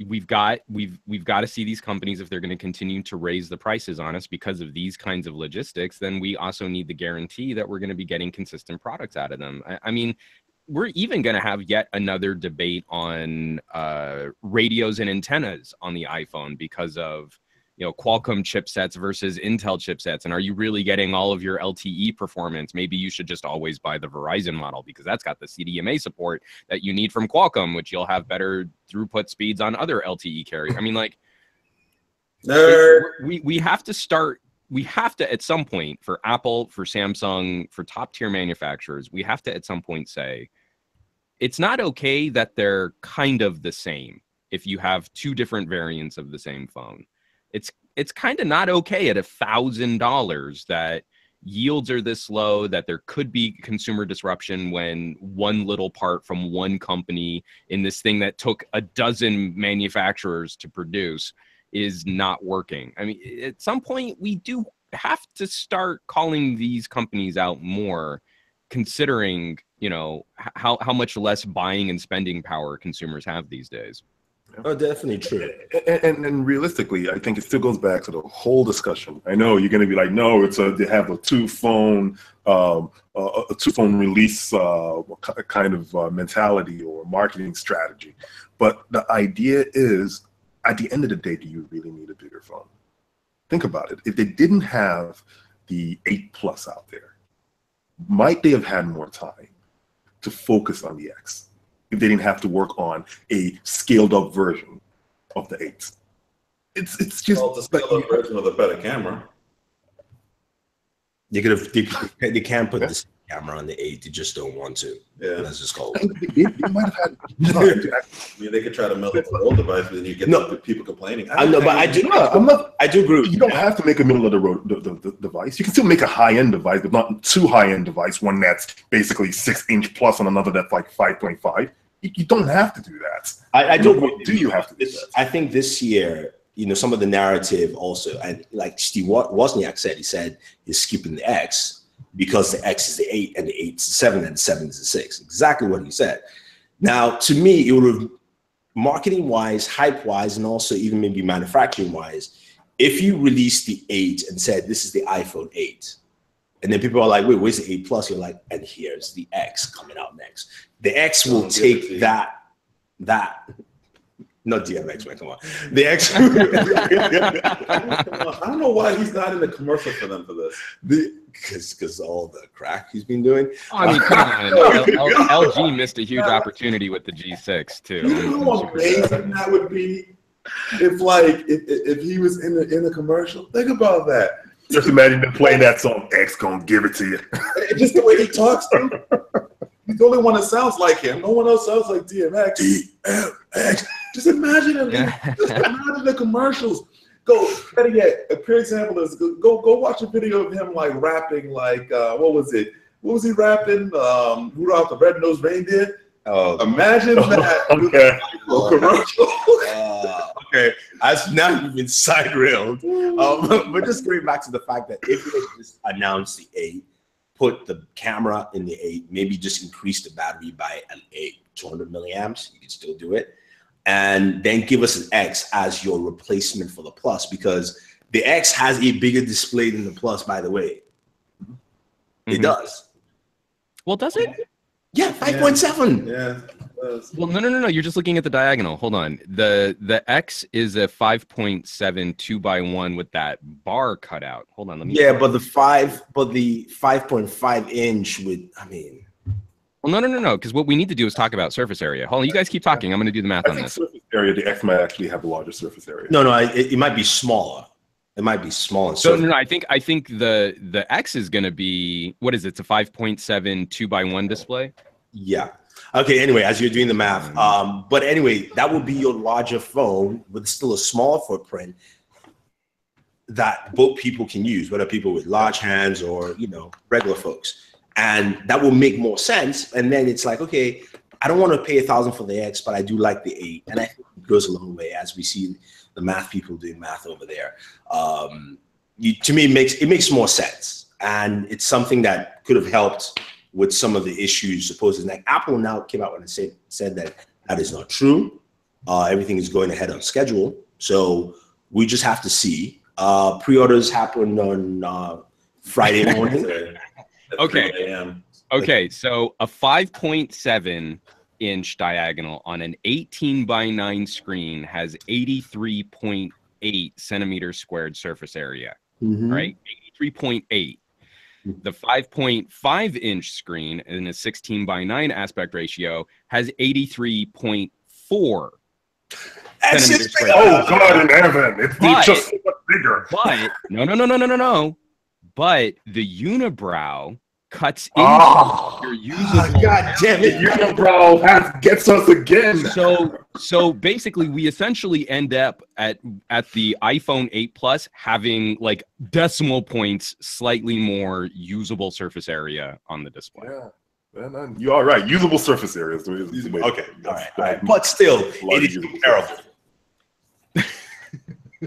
we've got to see these companies, if they're going to continue to raise the prices on us because of these kinds of logistics, then we also need the guarantee that we're going to be getting consistent products out of them. I mean, we're even going to have yet another debate on radios and antennas on the iPhone because of, you know, Qualcomm chipsets versus Intel chipsets. And are you really getting all of your LTE performance? Maybe you should just always buy the Verizon model, because that's got the CDMA support that you need from Qualcomm, which you'll have better throughput speeds on other LTE carriers. I mean, like, we have to start. We have to, at some point, for Apple, for Samsung, for top tier manufacturers, we have to at some point say, it's not okay that they're kind of the same. If you have two different variants of the same phone, it's kind of not okay at $1,000 that yields are this low, that there could be consumer disruption when one little part from one company in this thing that took a dozen manufacturers to produce is not working. I mean, at some point we do have to start calling these companies out more, considering, you know, how much less buying and spending power consumers have these days. Oh, definitely true. And realistically, I think it still goes back to the whole discussion. I know you're going to be like, no, they have a two-phone release kind of mentality or marketing strategy. But the idea is, at the end of the day, do you really need a bigger phone? Think about it. If they didn't have the 8 Plus out there, might they have had more time to focus on the X if they didn't have to work on a scaled up version of the 8? It's just the scaled up version of the better camera. They can put this camera on the 8. They just don't want to. Yeah, that's just called. They might have had. I mean, they could try to melt it to the old device, but then you get people complaining. I know, but I do agree. You don't have to make a middle of the road the device. You can still make a high end device, but not too high end device. One that's basically 6-inch plus, and another that's like 5.5. You don't have to do that. I don't. Do you have to do that? I think this year, you know, some of the narrative also, and like Steve Wozniak said, he said he's skipping the X because the X is the 8 and the 8 is the 7 and the 7 is the 6. Exactly what he said. Now, to me, it would have, marketing wise, hype wise, and also even maybe manufacturing wise, if you released the 8 and said this is the iPhone 8, and then people are like, wait, where's the 8 Plus? You're like, and here's the X coming out next. The X will take that, not DMX, man, come on. The X. I don't know why he's not in the commercial for them for this. Because all the crack he's been doing. I mean, come on. LG missed a huge opportunity with the G6 too. You know how amazing that would be if he was in the commercial. Think about that. Just imagine them playing that song. X gonna give it to you. Just the way he talks to him. He's the only one that sounds like him. No one else sounds like DMX. DMX. Just imagine him. Just imagine the commercials. Better yet, a pure example is go watch a video of him like rapping like what was it? What was he rapping? Rudolph the Red-Nosed Reindeer. Imagine that. Okay. Commercial. Okay, that's not even side railed. But just going back to the fact that if they just announced the 8, put the camera in the 8, maybe just increase the battery by an 200 milliamps, you can still do it. And then give us an X as your replacement for the Plus, because the X has a bigger display than the Plus, by the way. It does. Well, does it? Yeah, 5.7. Yeah. Well, no. You're just looking at the diagonal. Hold on. The X is a 5.7 2x1 with that bar cut out. Hold on. Let me. Yeah, but the 5.5 inch with, I mean. Well, no. Because what we need to do is talk about surface area. Hold on. You guys keep talking. I'm going to do the math on this. Surface area, the X might actually have a larger surface area. No, it might be smaller. It might be smaller. So no. I think the X is going to be, what is it? It's a 5.7 2x1 display. Yeah. Okay. Anyway, as you're doing the math, but anyway, that would be your larger phone with still a small footprint that both people can use, whether people with large hands or regular folks, and that will make more sense. And then it's like, okay, I don't want to pay $1,000 for the X, but I do like the 8, and I think it goes a long way as we see the math people doing math over there. To me, it makes more sense, and it's something that could have helped with some of the issues. Supposedly, like Apple now came out and said that is not true. Everything is going ahead on schedule, so we just have to see. Pre-orders happened on Friday morning. Okay. So a 5.7-inch diagonal on an 18:9 screen has 83.8 centimeters squared surface area. Right, 83.8. The 5.5-inch screen in a 16:9 aspect ratio has 83.4. centimeters squared. Oh God in heaven! It's just so much bigger. But no. But the unibrow cuts into your usable. God damn it! Unibrow gets us again. So basically, we essentially end up at the iPhone 8 Plus having like decimal points, slightly more usable surface area on the display. Yeah. You are right. Usable surface area is the way. Okay. All right. But still, it is comparable.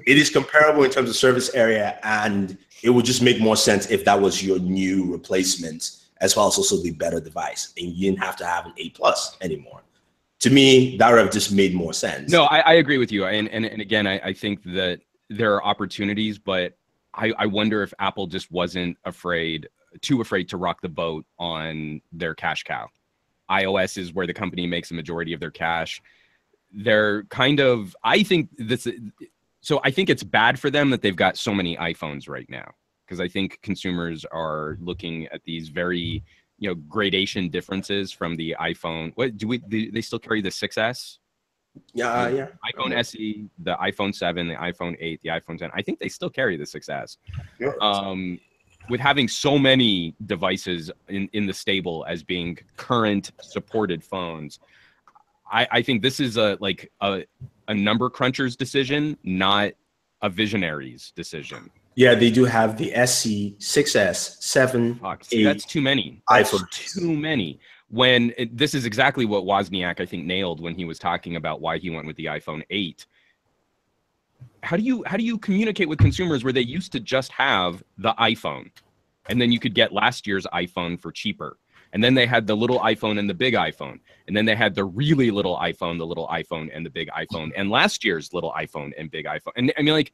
It is comparable in terms of surface area, and it would just make more sense if that was your new replacement, as well as also the better device, and you didn't have to have an 8 Plus anymore. To me, that would have just made more sense. No, I agree with you, and again, I think that there are opportunities, but I wonder if Apple just wasn't too afraid to rock the boat on their cash cow. iOS is where the company makes a majority of their cash. They're kind of, I think it's bad for them that they've got so many iPhones right now, because I think consumers are looking at these very, gradation differences from the iPhone. What do they still carry the 6S? Yeah. iPhone SE, the iPhone 7, the iPhone 8, the iPhone 10. I think they still carry the 6S. Yeah. With having so many devices in the stable as being current supported phones, I think this is a number cruncher's decision, not a visionary's decision. Yeah, they do have the SE, 6S, 7, 8. That's too many. Too many. When this is exactly what Wozniak, I think, nailed when he was talking about why he went with the iPhone 8. How do you communicate with consumers where they used to just have the iPhone, and then you could get last year's iPhone for cheaper? And then they had the little iPhone and the big iPhone. And then they had the really little iPhone, the little iPhone and the big iPhone, and last year's little iPhone and big iPhone. And I mean, like,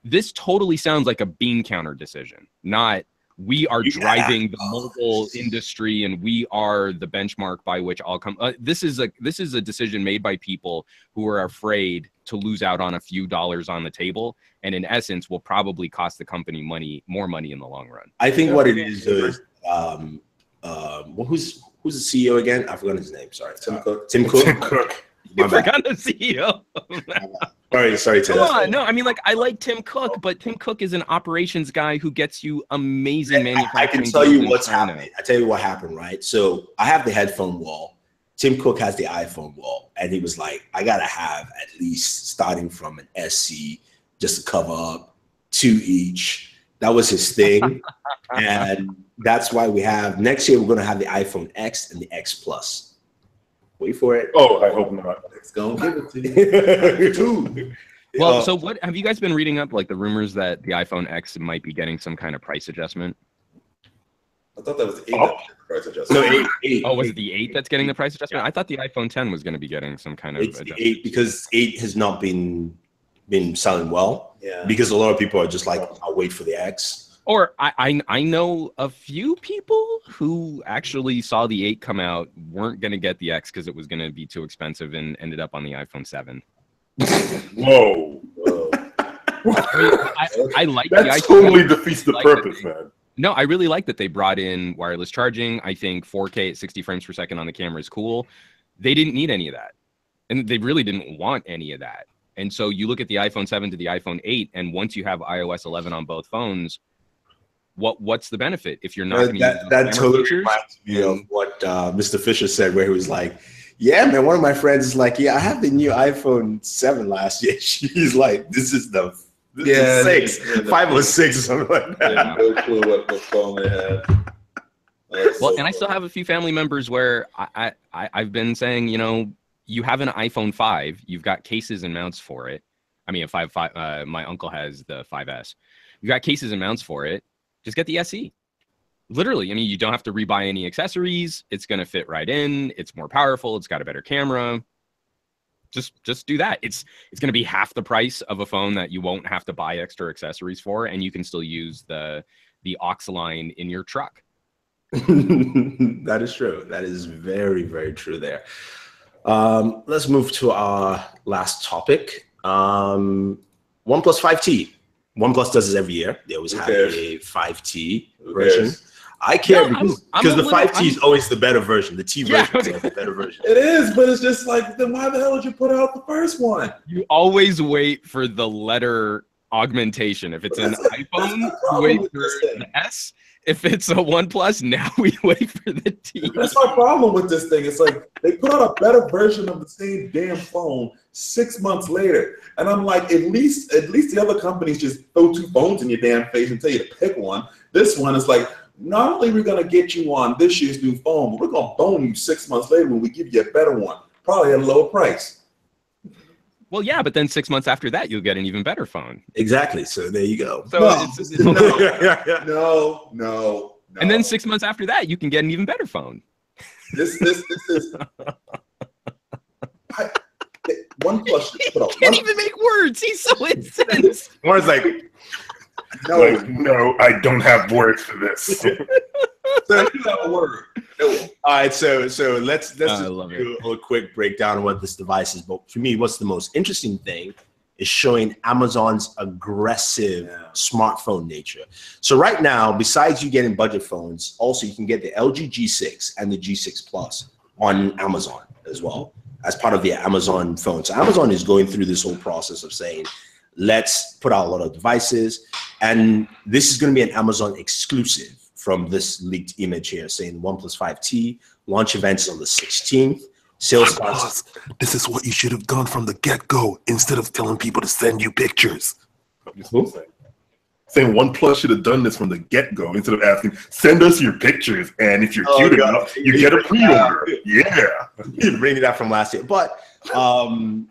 this totally sounds like a bean counter decision, not we are driving the mobile industry and we are the benchmark by which all come. This is a decision made by people who are afraid to lose out on a few dollars on the table, and in essence will probably cost the company more money in the long run. I think what it is who's the CEO again? I forgot his name. Sorry, Tim Cook. Tim Cook. You forgot the CEO. Sorry, Tim. Come on, no, I mean, like, I like Tim Cook, but Tim Cook is an operations guy who gets you amazing manufacturing. I can tell you what's happening. I tell you what happened, right? So I have the headphone wall. Tim Cook has the iPhone wall, and he was like, I gotta have at least starting from an SC just to cover up 2 each. That was his thing, and that's why we have next year. We're gonna have the iPhone X and the X Plus. Wait for it. Oh, I hope not. It's gonna give it to you. Too. Well, so what have you guys been reading up, like the rumors that the iPhone X might be getting some kind of price adjustment? I thought that was the 8 that price adjustment. No, 8. Oh, was it the 8 that's getting the price adjustment? I thought the iPhone 10 was going to be getting some kind of adjustment. 8 because 8 has not been selling well. Yeah. Because a lot of people are just like, I'll wait for the X. Or I know a few people who actually saw the 8 come out, weren't going to get the X because it was going to be too expensive, and ended up on the iPhone 7. Whoa. I like that the iPhone. Totally defeats the purpose, man. No, I really like that they brought in wireless charging. I think 4K at 60 frames per second on the camera is cool. They didn't need any of that. And they really didn't want any of that. And so you look at the iPhone 7 to the iPhone 8, and once you have iOS 11 on both phones, what's the benefit if you're not going to use that totally reminds me of what Mr. Fisher said, where he was like, yeah, man, one of my friends is like, yeah, I have the new iPhone 7 last year. She's like, this is 5 or 6 or something like that. Yeah, no clue what phone they had. Well, and I still have a few family members where I've been saying, you know, you have an iPhone 5, you've got cases and mounts for it. I mean, my uncle has the 5S. You've got cases and mounts for it. Just get the SE. Literally, I mean, you don't have to rebuy any accessories. It's going to fit right in. It's more powerful. It's got a better camera. Just do that. It's going to be half the price of a phone that you won't have to buy extra accessories for, and you can still use the aux line in your truck. That is true. That is very, very true there. Let's move to our last topic. OnePlus 5T. OnePlus does this every year. They always have a 5T version. I care because the 5T is always the better version. The T version is the better version. It is, but it's just like, then why the hell did you put out the first one? You always wait for the letter augmentation. If it's an iPhone, wait for the S. If it's a OnePlus, now we wait for the T. That's my problem with this thing. It's like they put out a better version of the same damn phone 6 months later. And I'm like, at least the other companies just throw 2 phones in your damn face and tell you to pick one. This one is like, not only are we going to get you on this year's new phone, but we're going to bone you 6 months later when we give you a better one, probably at a lower price. Well, yeah, but then 6 months after that, you'll get an even better phone. Exactly. So there you go. So no. And then 6 months after that, you can get an even better phone. This is OnePlus should put out. He can't even make words. He's so incensed. One's like, no, I don't have words for this. So you have a word. All right, so let's do a quick breakdown of what this device is. But for me, what's the most interesting thing is showing Amazon's aggressive smartphone nature. So right now, besides you getting budget phones, also you can get the LG G6 and the G6 Plus on Amazon as well as part of the Amazon phone. So Amazon is going through this whole process of saying, let's put out a lot of devices. And this is going to be an Amazon exclusive from this leaked image here saying OnePlus 5T launch events on the 16th. Sales starts. This is what you should have done from the get-go instead of telling people to send you pictures. Saying OnePlus should have done this from the get-go instead of asking, send us your pictures, and if you're cute enough, you get a pre-order. Yeah. You bring it up from last year. But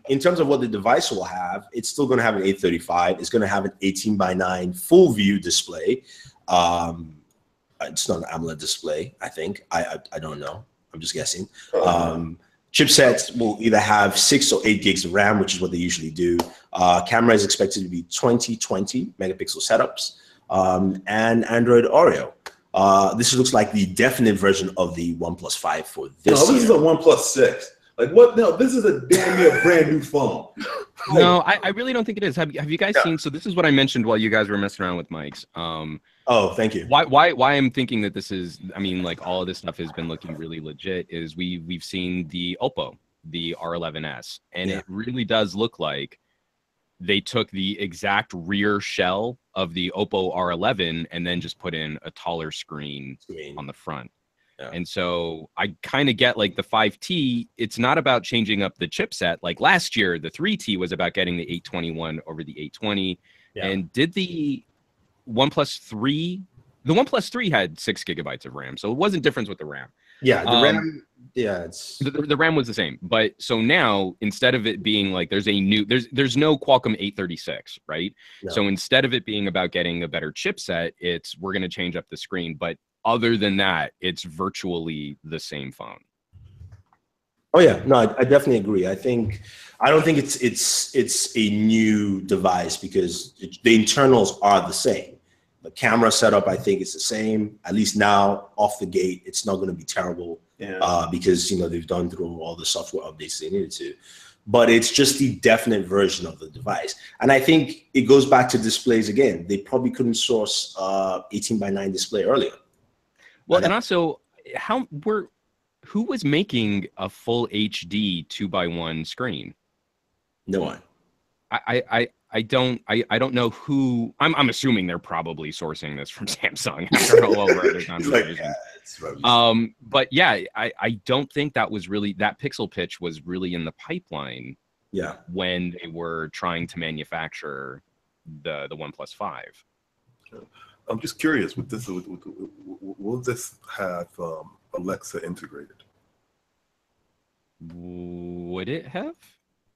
in terms of what the device will have, it's still going to have an 835. It's going to have an 18:9 full view display. It's not an AMOLED display, I think. I don't know. I'm just guessing. Chipsets will either have 6 or 8 gigs of RAM, which is what they usually do. Camera is expected to be 20 megapixel setups, and Android Oreo. This looks like the definite version of the OnePlus 5 for this year. This is a OnePlus 6. Like what? No, this is a damn near brand new phone. No, I really don't think it is. Have you guys seen? So this is what I mentioned while you guys were messing around with mics. Oh, thank you. Why I'm thinking that this is, I mean, like all of this stuff has been looking really legit is we've seen the Oppo, the R11s, and it really does look like they took the exact rear shell of the Oppo R11 and then just put in a taller screen on the front. And so I kind of get like the 5T, it's not about changing up the chipset. Like last year, the 3T was about getting the 821 over the 820. And did the OnePlus 3, the OnePlus 3 had 6 gigabytes of RAM. So it wasn't difference with the RAM. Yeah, the RAM, it's the RAM was the same. But so now instead of it being like there's no Qualcomm 836, right? No. So instead of it being about getting a better chipset, it's we're going to change up the screen. But other than that, it's virtually the same phone. Oh yeah, no, I definitely agree. I don't think it's a new device because the internals are the same. The camera setup, I think, is the same. At least now, off the gate, it's not going to be terrible because they've done through all the software updates they needed to. But it's just the definite version of the device, and I think it goes back to displays again. They probably couldn't source 18:9 display earlier. Well, and also, who was making a full HD 2x1 screen? No one. I don't know who. I'm assuming they're probably sourcing this from Samsung after all other conversations. But yeah, I don't think that pixel pitch was really in the pipeline. Yeah. When they were trying to manufacture the OnePlus 5. I'm just curious with this. Will this have Alexa integrated? Would it have?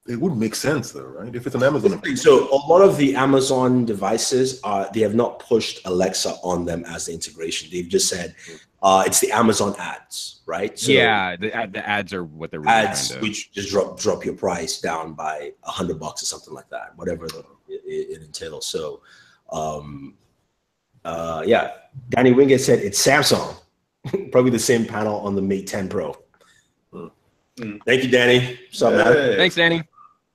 It would make sense though, right? If it's an Amazon. So a lot of the Amazon devices they have not pushed Alexa on them as the integration. They've just said it's the Amazon ads, right? So yeah, the ads are what they're really ads, which just drop your price down by $100 or something like that, whatever it entails. So, yeah, Danny Wingate said it's Samsung, probably the same panel on the Mate 10 Pro. Thank you, Danny. What's up, man? Thanks, Danny.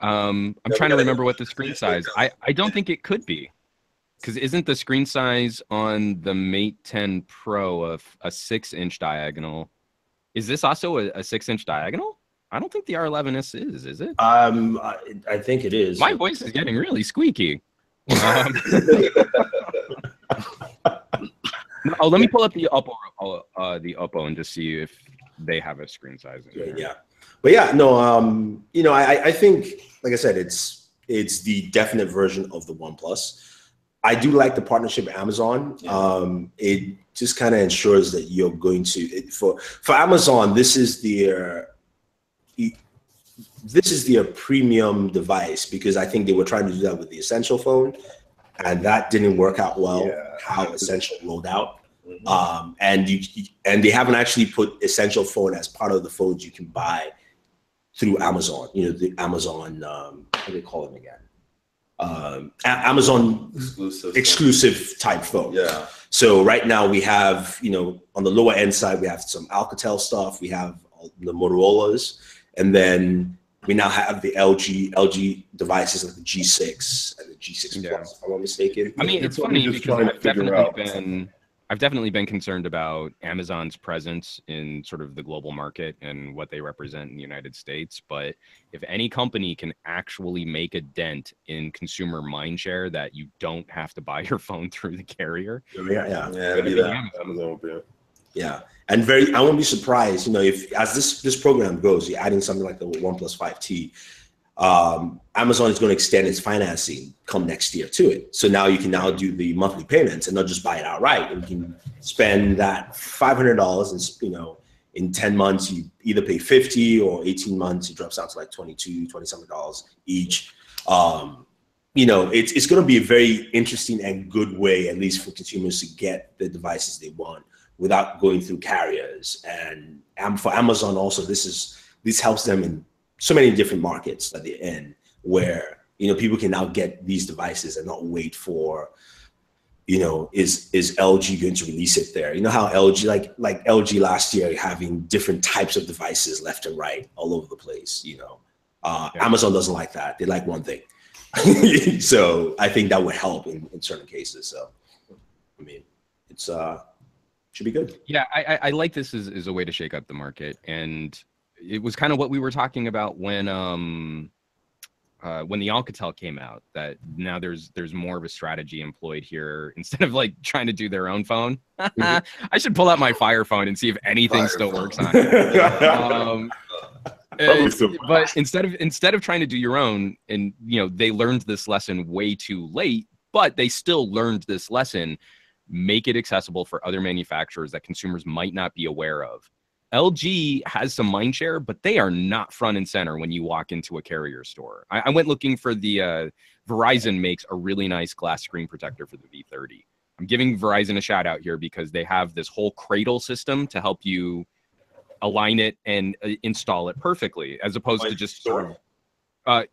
I'm trying to remember what the screen size. I don't think it could be, because isn't the screen size on the Mate 10 Pro a 6-inch diagonal? Is this also a 6-inch diagonal? I don't think the R11S is it? I think it is. My voice is getting really squeaky. Let me pull up the Oppo and just see if they have a screen size in there. Yeah. But yeah, no, I think, like I said, it's the definite version of the OnePlus. I do like the partnership with Amazon. Yeah. It just kind of ensures that you're going to for Amazon. This is their premium device, because I think they were trying to do that with the Essential phone, and that didn't work out well. Yeah. How Essential rolled out. And they haven't actually put Essential phone as part of the phones you can buy through Amazon. The Amazon, what do they call them again? Amazon exclusive type phone. Yeah. So right now we have, on the lower end side, we have some Alcatel stuff. We have the Motorola's, and then we now have the LG devices like the G6 and the G6 Plus, if I'm not mistaken. I mean, it's funny because I've definitely been concerned about Amazon's presence in sort of the global market and what they represent in the United States. But if any company can actually make a dent in consumer mindshare that you don't have to buy your phone through the carrier, yeah. And I won't be surprised, if as this program goes, you're adding something like the OnePlus 5T. Amazon is going to extend its financing come next year to it. So now you can now do the monthly payments and not just buy it outright. And you can spend that $500 and, in 10 months, you either pay 50 or 18 months, it drops down to like $20-something each. It's going to be a very interesting and good way, at least for consumers, to get the devices they want without going through carriers. And for Amazon also, this helps them in so many different markets that they're in, where people can now get these devices and not wait for, is LG going to release it there? You know how LG, like LG last year, having different types of devices left and right all over the place. Amazon doesn't like that. They like one thing. So I think that would help in certain cases. So I mean, it's should be good. Yeah, I like this as a way to shake up the market. And it was kind of what we were talking about when the Alcatel came out, that now there's more of a strategy employed here. Instead of like trying to do their own phone, I should pull out my Fire phone and see if anything still works on it. But instead of trying to do your own, and they learned this lesson way too late, but they still learned this lesson. Make it accessible for other manufacturers that consumers might not be aware of. LG has some mind share, but they are not front and center when you walk into a carrier store. I went looking for the Verizon makes a really nice glass screen protector for the V30. I'm giving Verizon a shout out here because they have this whole cradle system to help you align it and install it perfectly, as opposed to just sort of.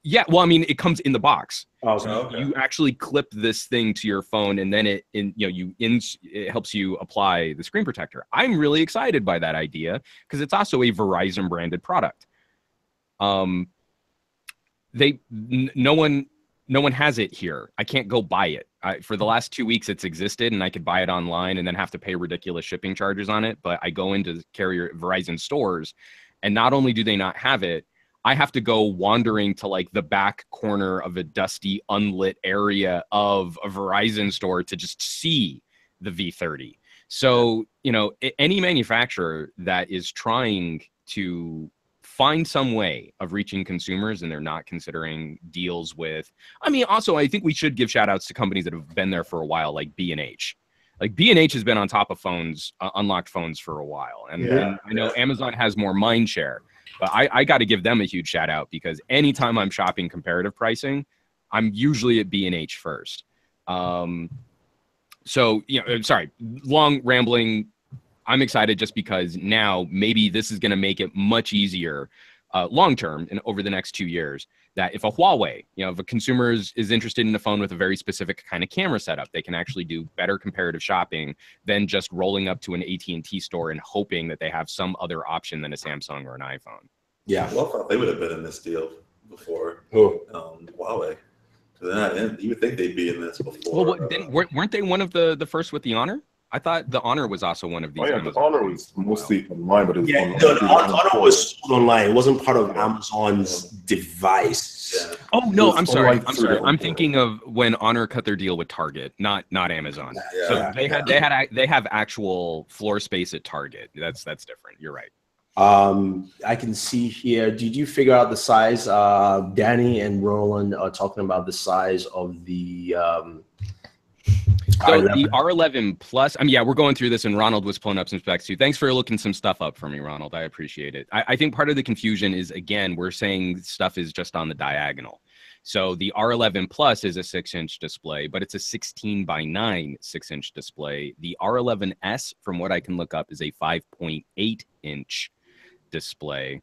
Yeah, well, I mean, it comes in the box. Oh, So okay. you actually clip this thing to your phone, and then it helps you apply the screen protector. I'm really excited by that idea because it's also a Verizon branded product. No one has it here. I can't go buy it. For the last 2 weeks, it's existed, and I could buy it online and then have to pay ridiculous shipping charges on it. But I go into Verizon stores, and not only do they not have it, I have to go wandering to like the back corner of a dusty, unlit area of a Verizon store to just see the V30. So, any manufacturer that is trying to find some way of reaching consumers and they're not considering deals with, also, I think we should give shout outs to companies that have been there for a while, like B&H. Like B&H has been on top of phones, unlocked phones for a while. And I know Amazon has more mind share. But I got to give them a huge shout out because anytime I'm shopping comparative pricing, I'm usually at B&H first. So, sorry, long rambling. I'm excited just because now maybe this is going to make it much easier long term and over the next 2 years that if a Huawei, if a consumer is interested in a phone with a very specific kind of camera setup, they can actually do better comparative shopping than just rolling up to an AT&T store and hoping that they have some other option than a Samsung or an iPhone. Yeah, well, I thought they would have been in this deal before. Huawei. You would think they'd be in this before. Well, weren't they one of the first with the Honor? I thought the Honor was also one of these. Oh, yeah, the Honor was mostly online, but it was the Honor was sold online. It wasn't part of Amazon's device. Yeah. Oh no, I'm sorry. I'm thinking of when Honor cut their deal with Target, not Amazon. Yeah. So they have actual floor space at Target. That's different. You're right. I can see here. Did you figure out the size? Danny and Roland are talking about the size of the. So the R11 Plus, we're going through this, and Ronald was pulling up some specs too. Thanks for looking some stuff up for me, Ronald. I appreciate it. I think part of the confusion is, again, we're saying stuff is just on the diagonal. So the R11 Plus is a 6-inch display, but it's a 16:9 6-inch display. The R11S, from what I can look up, is a 5.8-inch display.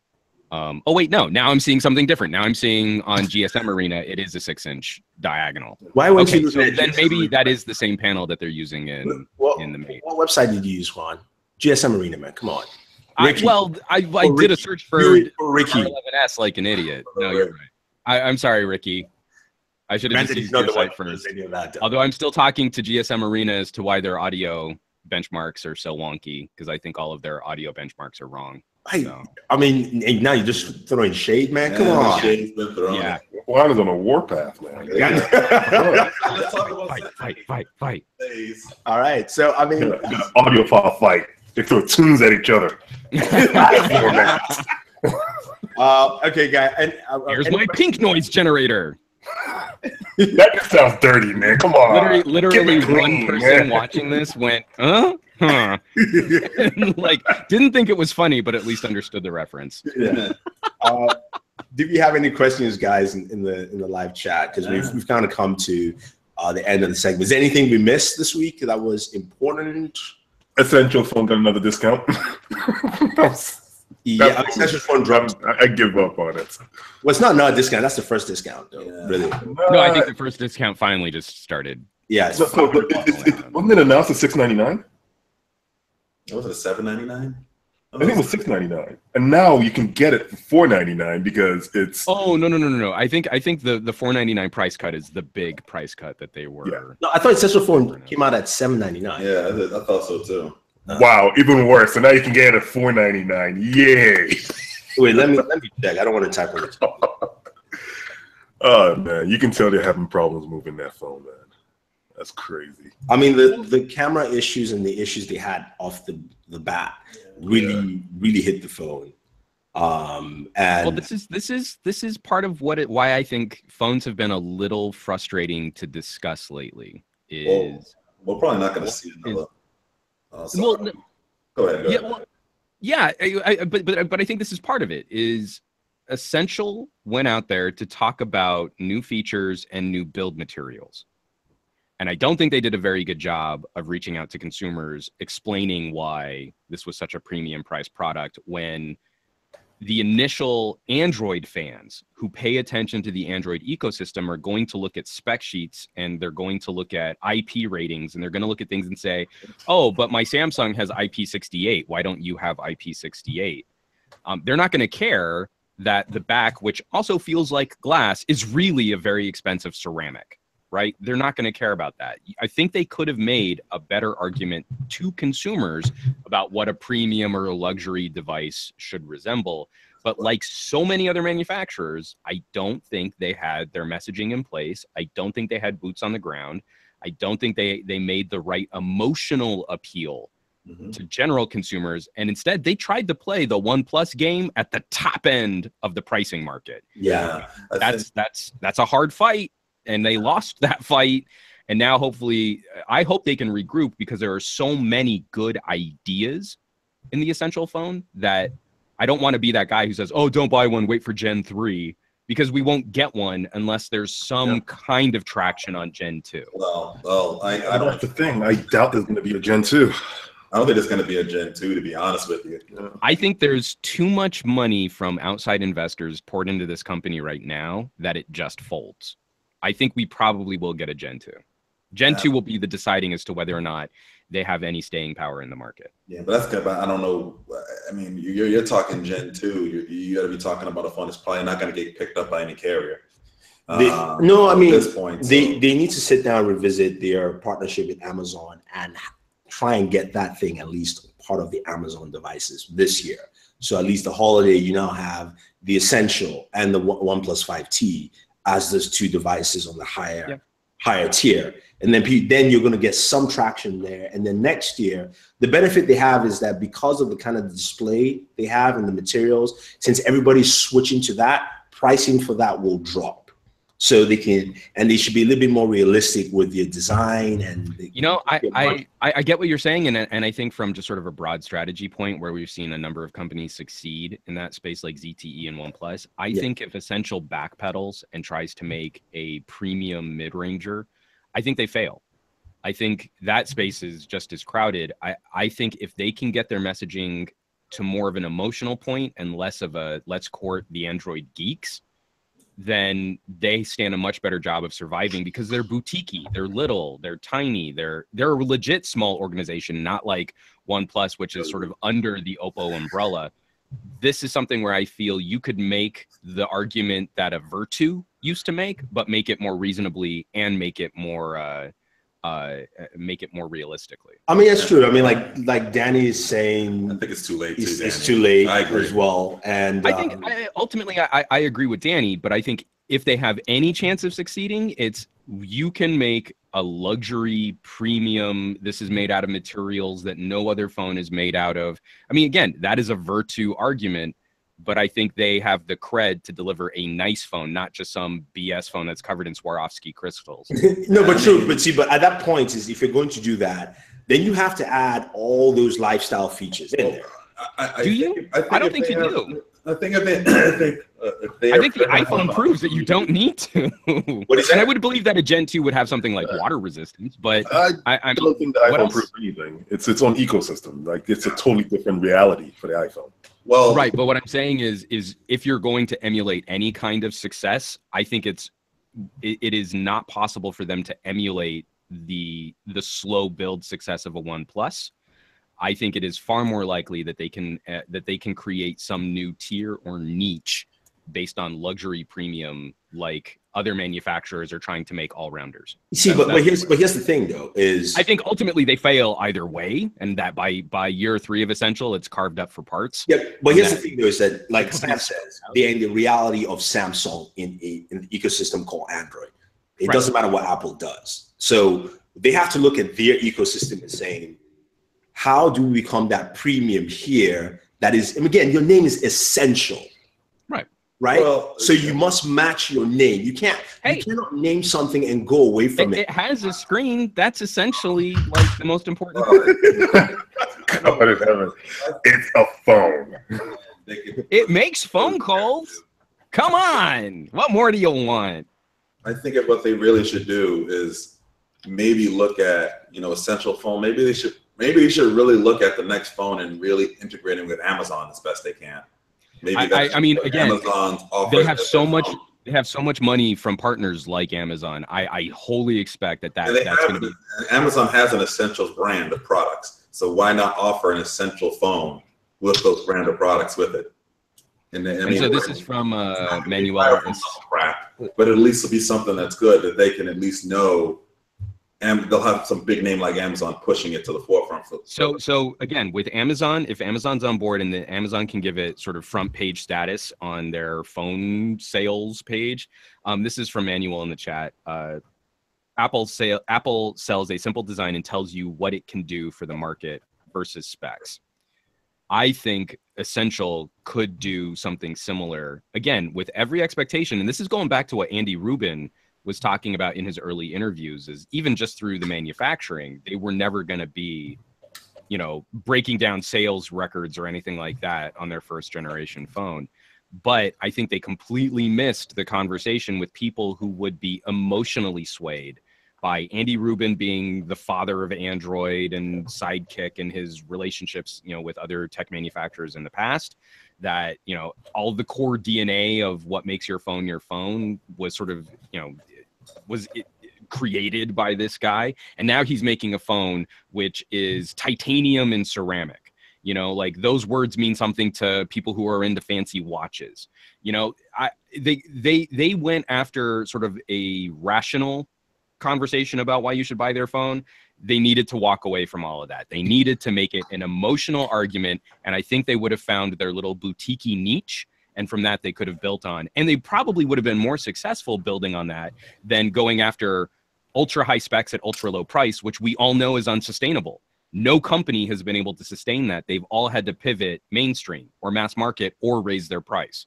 Oh wait, no. Now I'm seeing something different. Now I'm seeing on GSM Arena, it is a 6-inch diagonal. Why won't you so then maybe that is the same panel that they're using in the Mate. What website did you use, Juan? GSM Arena, man. Come on. I did a search for Ricky. R11S like an idiot. No, you're right. I'm sorry, Ricky. I should have just used your site first. Although I'm still talking to GSM Arena as to why their audio benchmarks are so wonky, because I think all of their audio benchmarks are wrong. I mean, now you're just throwing shade, man. Come on. Shade's been thrown. Yeah. Juan is on a warpath, man. Let's talk about Fight. All right. So, I mean, audiophile fight. They throw tunes at each other. Okay, guy. And here's my pink noise generator. That just sounds dirty, man. Come on. Literally one person watching this went, huh? Like, didn't think it was funny, but at least understood the reference. Yeah. Do we have any questions, guys, in the live chat? Because we've kind of come to the end of the segment. Is there anything we missed this week that was important? Essential Phone got another discount. Essential Phone dropped. I give up on it. Well, it's not a discount. That's the first discount, though. Yeah. Really? No, I think the first discount finally just started. Yeah. Wasn't it announced at $6.99? Was it $7.99? I think it was $6.99, and now you can get it for $4.99 because it's. Oh no! I think the $4.99 price cut is the big price cut that they were. Yeah. No, I thought Essential Phone came out at $7.99. Yeah, I thought so too. Wow, even worse. So now you can get it at $4.99. Yay! Wait, let me check. I don't want to type on it. Oh man, you can tell they're having problems moving that phone, man. That's crazy. I mean, the camera issues and the issues they had off the bat really hit the phone. And well, this is part of why I think phones have been a little frustrating to discuss lately. We're probably not going to see another. Go ahead. But I think this is part of it. Is Essential went out there to talk about new features and new build materials. And I don't think they did a very good job of reaching out to consumers, explaining why this was such a premium price product when the initial Android fans who pay attention to the Android ecosystem are going to look at spec sheets, and they're going to look at IP ratings, and they're going to look at things and say, oh, but my Samsung has IP68. Why don't you have IP68? They're not going to care that the back, which also feels like glass, is really a very expensive ceramic, right? They're not going to care about that. I think they could have made a better argument to consumers about what a premium or a luxury device should resemble. But like so many other manufacturers, I don't think they had their messaging in place. I don't think they had boots on the ground. I don't think they made the right emotional appeal to general consumers, and instead they tried to play the OnePlus game at the top end of the pricing market. Yeah, that's a hard fight, and they lost that fight. And now hopefully, I hope they can regroup, because there are so many good ideas in the Essential phone that I don't want to be that guy who says, oh, don't buy one, wait for Gen 3, because we won't get one unless there's some kind of traction on Gen 2. Well, I don't. That's the thing. I doubt there's going to be a Gen 2. I don't think it's going to be a Gen 2, to be honest with you. I think there's too much money from outside investors poured into this company right now that it just folds. I think we probably will get a Gen 2. Gen 2 will be the deciding as to whether or not they have any staying power in the market. Yeah, but that's good. I don't know. I mean, you're talking Gen 2. You got to be talking about a phone that's probably not going to get picked up by any carrier. No, I mean, at this point, they need to sit down and revisit their partnership with Amazon and try and get that thing at least part of the Amazon devices this year. So at least the holiday, you now have the Essential and the OnePlus 5T as those two devices on the higher tier. And then you're going to get some traction there. And then next year, the benefit they have is that because of the kind of display they have and the materials, since everybody's switching to that, pricing for that will drop. So they should be a little bit more realistic with their design. And I get what you're saying, and I think from just sort of a broad strategy point where we've seen a number of companies succeed in that space, like ZTE and OnePlus, I think if Essential backpedals and tries to make a premium mid-ranger, I think they fail. I think that space is just as crowded. I think if they can get their messaging to more of an emotional point and less of a let's court the Android geeks, then they stand a much better job of surviving, because they're boutique-y, they're little, they're tiny, they're a legit small organization, not like OnePlus, which is sort of under the Oppo umbrella. This is something where I feel you could make the argument that a Virtu used to make, but make it more reasonably and make it more realistically. I mean, that's true. I mean, like Danny is saying, I think it's too late. It's too late I agree as well. And I think ultimately I agree with Danny, but I think if they have any chance of succeeding, it's you can make a luxury premium. This is made out of materials that no other phone is made out of. I mean, again, that is a Virtu argument, but I think they have the cred to deliver a nice phone, not just some BS phone that's covered in Swarovski crystals. No, but true. But at that point is if you're going to do that, then you have to add all those lifestyle features in there. I don't think you do. I think the iPhone proves that you don't need to. And I would believe that a Gen 2 would have something like water resistance, but I don't think the iPhone proves anything. It's its own ecosystem. Like, it's a totally different reality for the iPhone. Well, right, but what I'm saying is if you're going to emulate any kind of success, I think it is not possible for them to emulate the slow build success of a OnePlus. I think it is far more likely that they can create some new tier or niche based on luxury premium, like other manufacturers are trying to make all-rounders. See, but here's the thing, though, is I think ultimately they fail either way, and that by year 3 of Essential, it's carved up for parts. Yeah, but here's the thing, though, is that, like Sam says, they're in the reality of Samsung in an ecosystem called Android. It doesn't matter what Apple does. So they have to look at their ecosystem and saying, how do we become that premium here? That is, and again, your name is Essential. Right? Well, so you must match your name. You cannot name something and go away from it. It has a screen. That's essentially like the most important part. It's a phone. It makes phone calls. Come on. What more do you want? I think what they really should do is maybe look at, Essential phone. Maybe they should really look at the next phone and really integrate it with Amazon as best they can. Maybe I mean, again, Amazon's they have so much. They have so much money from partners like Amazon. I wholly expect that's going to be. Amazon has an essentials brand of products, so why not offer an essential phone with those brand of products with it? And so this is from Manuel. Crap, but at least it'll be something that's good that they can at least know. And they'll have some big name like Amazon pushing it to the forefront. So again, with Amazon, if Amazon's on board and Amazon can give it sort of front page status on their phone sales page, this is from Manuel in the chat. Apple sells a simple design and tells you what it can do for the market versus specs. I think Essential could do something similar, again, with every expectation. And this is going back to what Andy Rubin was talking about in his early interviews, is even just through the manufacturing, they were never going to be, you know, breaking down sales records or anything like that on their first generation phone. But I think they completely missed the conversation with people who would be emotionally swayed by Andy Rubin being the father of Android and sidekick in his relationships, you know, with other tech manufacturers in the past, that, you know, all the core DNA of what makes your phone was sort of, you know, created by this guy. And now he's making a phone which is titanium and ceramic. You know, like those words mean something to people who are into fancy watches. You know, they went after sort of a rational conversation about why you should buy their phone. They needed to walk away from all of that. They needed to make it an emotional argument. And I think they would have found their little boutique niche. And from that, they could have built on. And they probably would have been more successful building on that than going after ultra high specs at ultra low price, which we all know is unsustainable. No company has been able to sustain that. They've all had to pivot mainstream or mass market or raise their price.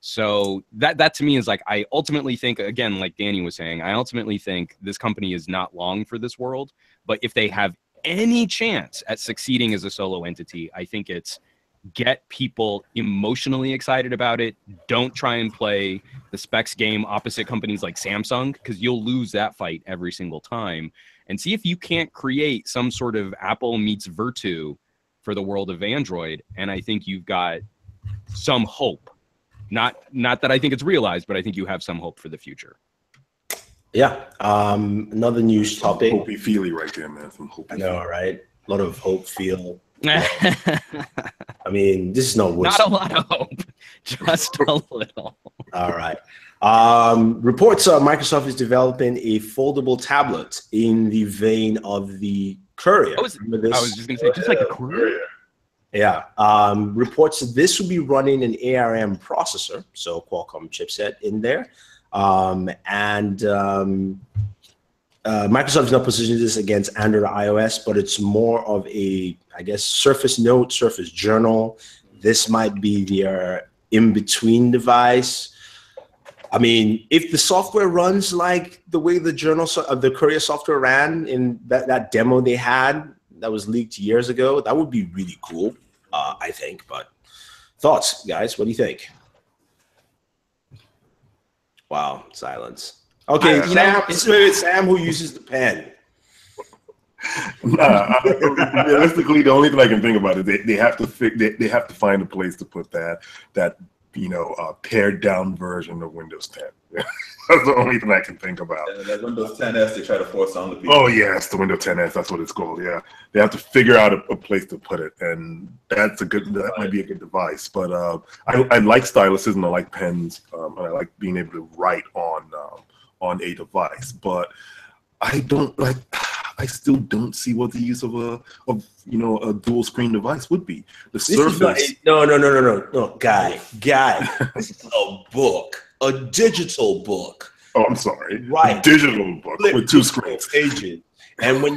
So that to me is like, I ultimately think, again, like Danny was saying, I ultimately think this company is not long for this world. But if they have any chance at succeeding as a solo entity, I think it's get people emotionally excited about it. Don't try and play the specs game opposite companies like Samsung, because you'll lose that fight every single time. And see if you can't create some sort of Apple meets Vertu for the world of Android. And I think you've got some hope. Not that I think it's realized, but I think you have some hope for the future. Yeah. Another news topic. Hopey feely right there, man. Some hopey. I know, right? A lot of hope feel. I mean, this is not a lot of hope, just a little. All right. Reports Microsoft is developing a foldable tablet in the vein of the Courier. I was just going to say, just like the Courier. Yeah. Reports that this will be running an ARM processor, so Qualcomm chipset in there. Microsoft is not positioning this against Android or iOS, but it's more of a, I guess, Surface Note, Surface Journal. This might be their in-between device. I mean, if the software runs like the way the the Courier software ran in that demo they had that was leaked years ago, that would be really cool, I think. But thoughts, guys? What do you think? Wow, silence. Okay, Sam, who uses the pen. Realistically, the only thing I can think about is they have to find a place to put that pared down version of Windows 10. That's the only thing I can think about. Yeah, that Windows 10s they try to force on the people. Oh yes, the Windows 10s. That's what it's called. Yeah, they have to figure out a place to put it, and that might be a good device. But I like styluses and I like pens, and I like being able to write on a device. But I still don't see what the use of a dual screen device would be. The Surface. No, guy. This is a book, a digital book. Oh, I'm sorry. Right, a digital book with two screens. Pages. And when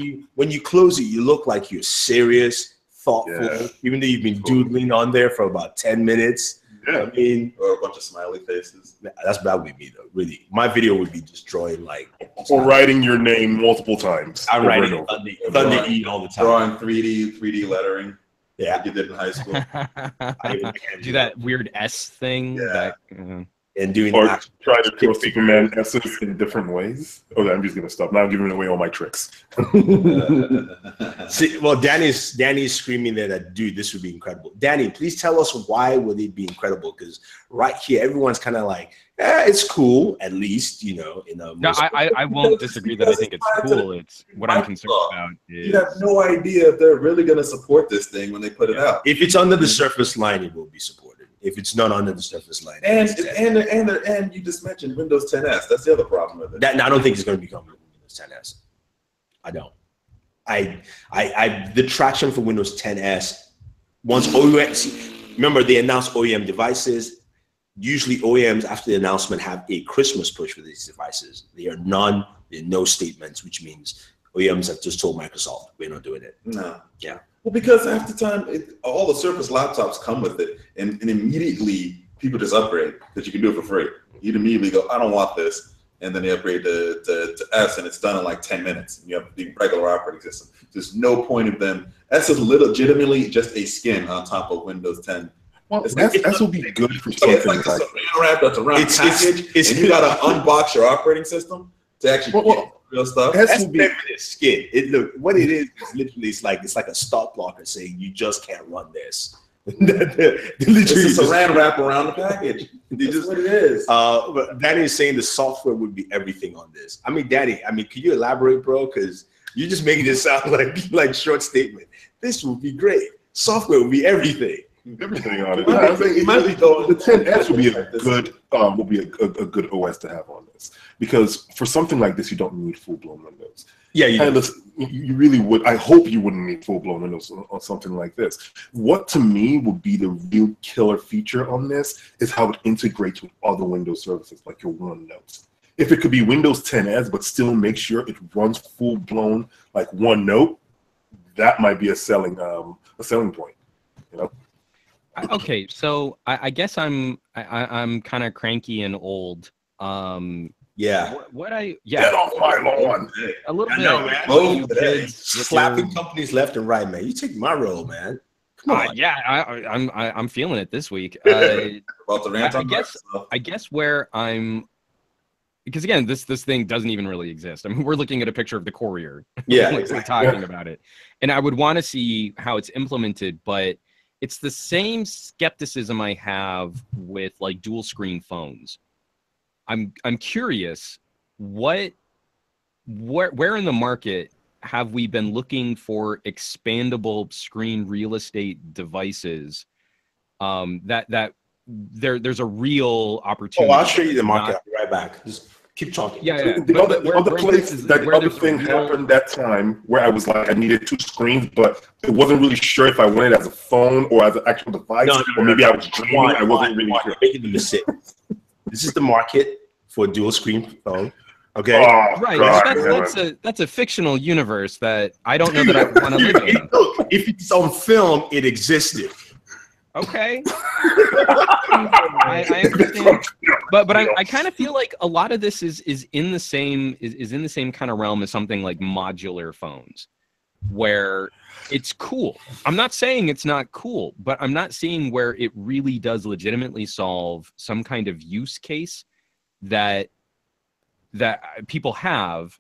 you close it, you look like you're serious, thoughtful, even though you've been doodling on there for about 10 minutes. Yeah. I mean, or a bunch of smiley faces. That's bad with me, though. Really, my video would be just drawing like or writing your name multiple times. I'm writing Thunder E all the time. Drawing 3D lettering. Yeah, like you did in high school. Do that weird S thing. Yeah. and doing or try to throw Superman S's in different ways. Okay, I'm just gonna stop now. I'm giving away all my tricks. See, well, Danny's screaming there that, dude, this would be incredible. Danny, please tell us why would it be incredible? Because right here, everyone's kind of like, it's cool, at least, you know. No, I won't disagree that I think it's cool. It's what I'm concerned about is you have no idea if they're really going to support this thing when they put it out. If it's under the surface line, it will be supported. If it's not under the surface line, and you just mentioned Windows 10s. That's the other problem with it. I don't think it's going to become Windows 10s. I don't. The traction for Windows 10s, once OEMs, remember they announced OEM devices. Usually OEMs after the announcement have a Christmas push for these devices. There are no statements, which means OEMs have just told Microsoft, we're not doing it. No. Yeah. Well, because half the time, all the Surface laptops come with it, and immediately people just upgrade because you can do it for free. You'd immediately go, I don't want this. And then they upgrade to S, and it's done in like 10 minutes. And you have the regular operating system. There's no point of them. S is legitimately just a skin on top of Windows 10. Well, S will be good for something. It's like a wrap that's around package, and you got to unbox your operating system to actually get real stuff. S will be a skin. What it is literally it's like a stop blocker saying you just can't run this. It's a saran wrap around the package. That's what it is. But Danny is saying the software would be everything on this. I mean, Danny, can you elaborate, bro? Because you're just making it sound like short statement. This would be great. Software would be everything. Everything on it. It might be though. The 10S will be a good OS to have on this, because for something like this, you don't need full blown Windows. Yeah, you really would. I hope you wouldn't need full blown Windows on something like this. What to me would be the real killer feature on this is how it integrates with other Windows services like your OneNote. If it could be Windows 10S but still make sure it runs full blown like OneNote, that might be a selling point. You know. Okay, so I guess I'm kind of cranky and old. Yeah. Get off my lawn. A little bit. Know, man. Slapping companies left and right, man. You take my role, man. Come on. Yeah, I'm feeling it this week. About the rant I guess where I'm, because again, this thing doesn't even really exist. I mean, we're looking at a picture of the Courier. Yeah, we're talking about it, and I would want to see how it's implemented, but it's the same skepticism I have with like dual screen phones. I'm curious, where in the market have we been looking for expandable screen real estate devices that there's a real opportunity? Oh, I'll show you the market. I'll be right back. Just keep talking. Yeah. The other thing happened that time where I was like, I needed two screens, but it wasn't really sure if I wanted it as a phone or as an actual device, or maybe I was dreaming. I wasn't really sure. Making the mistake. This is the market for a dual screen phone. Okay. Oh, right. God, that's a fictional universe that I don't know that I want to live in. Look, if it's on film, it existed. Okay. I understand, but I kind of feel like a lot of this is in the same kind of realm as something like modular phones, where it's cool. I'm not saying it's not cool, but I'm not seeing where it really does legitimately solve some kind of use case that people have,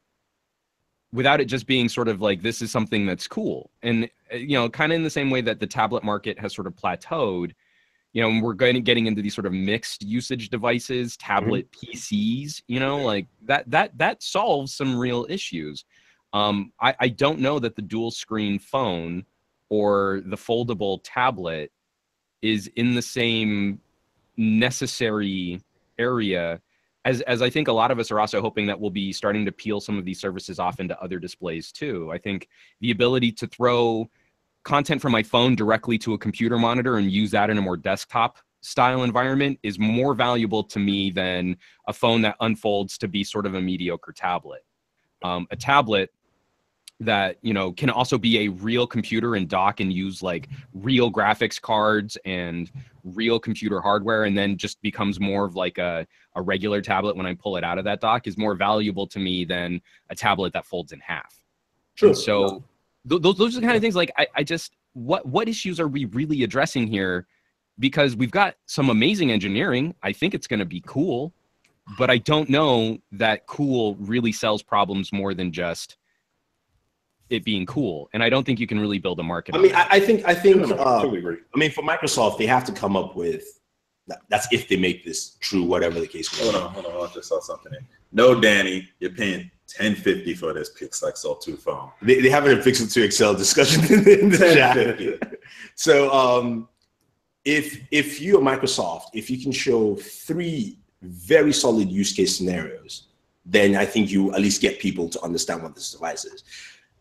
without it just being sort of like, this is something that's cool. And, you know, kind of in the same way that the tablet market has sort of plateaued, you know, and we're getting into these sort of mixed usage devices, tablet PCs, you know, like that solves some real issues. I don't know that the dual screen phone or the foldable tablet is in the same necessary area as I think a lot of us are also hoping that we'll be starting to peel some of these services off into other displays too. I think the ability to throw content from my phone directly to a computer monitor and use that in a more desktop style environment is more valuable to me than a phone that unfolds to be sort of a mediocre tablet. A tablet that, you know, can also be a real computer and dock and use like real graphics cards and real computer hardware, and then just becomes more of like a regular tablet when I pull it out of that dock, is more valuable to me than a tablet that folds in half. True. And so those are the kind of things like I just, what issues are we really addressing here because we've got some amazing engineering. I think it's going to be cool, but I don't know that cool really solves problems more than just it being cool. And I don't think you can really build a market. I mean, I think, totally agree. I mean, for Microsoft, they have to come up with, that's if they make this true, whatever the case may be. Hold on, I just saw something in. No, Danny, you're paying $10.50 for this Pixel XL2 phone. They have a Pixel 2 XL discussion in the chat. So if you're Microsoft, if you can show 3 very solid use case scenarios, then I think you at least get people to understand what this device is.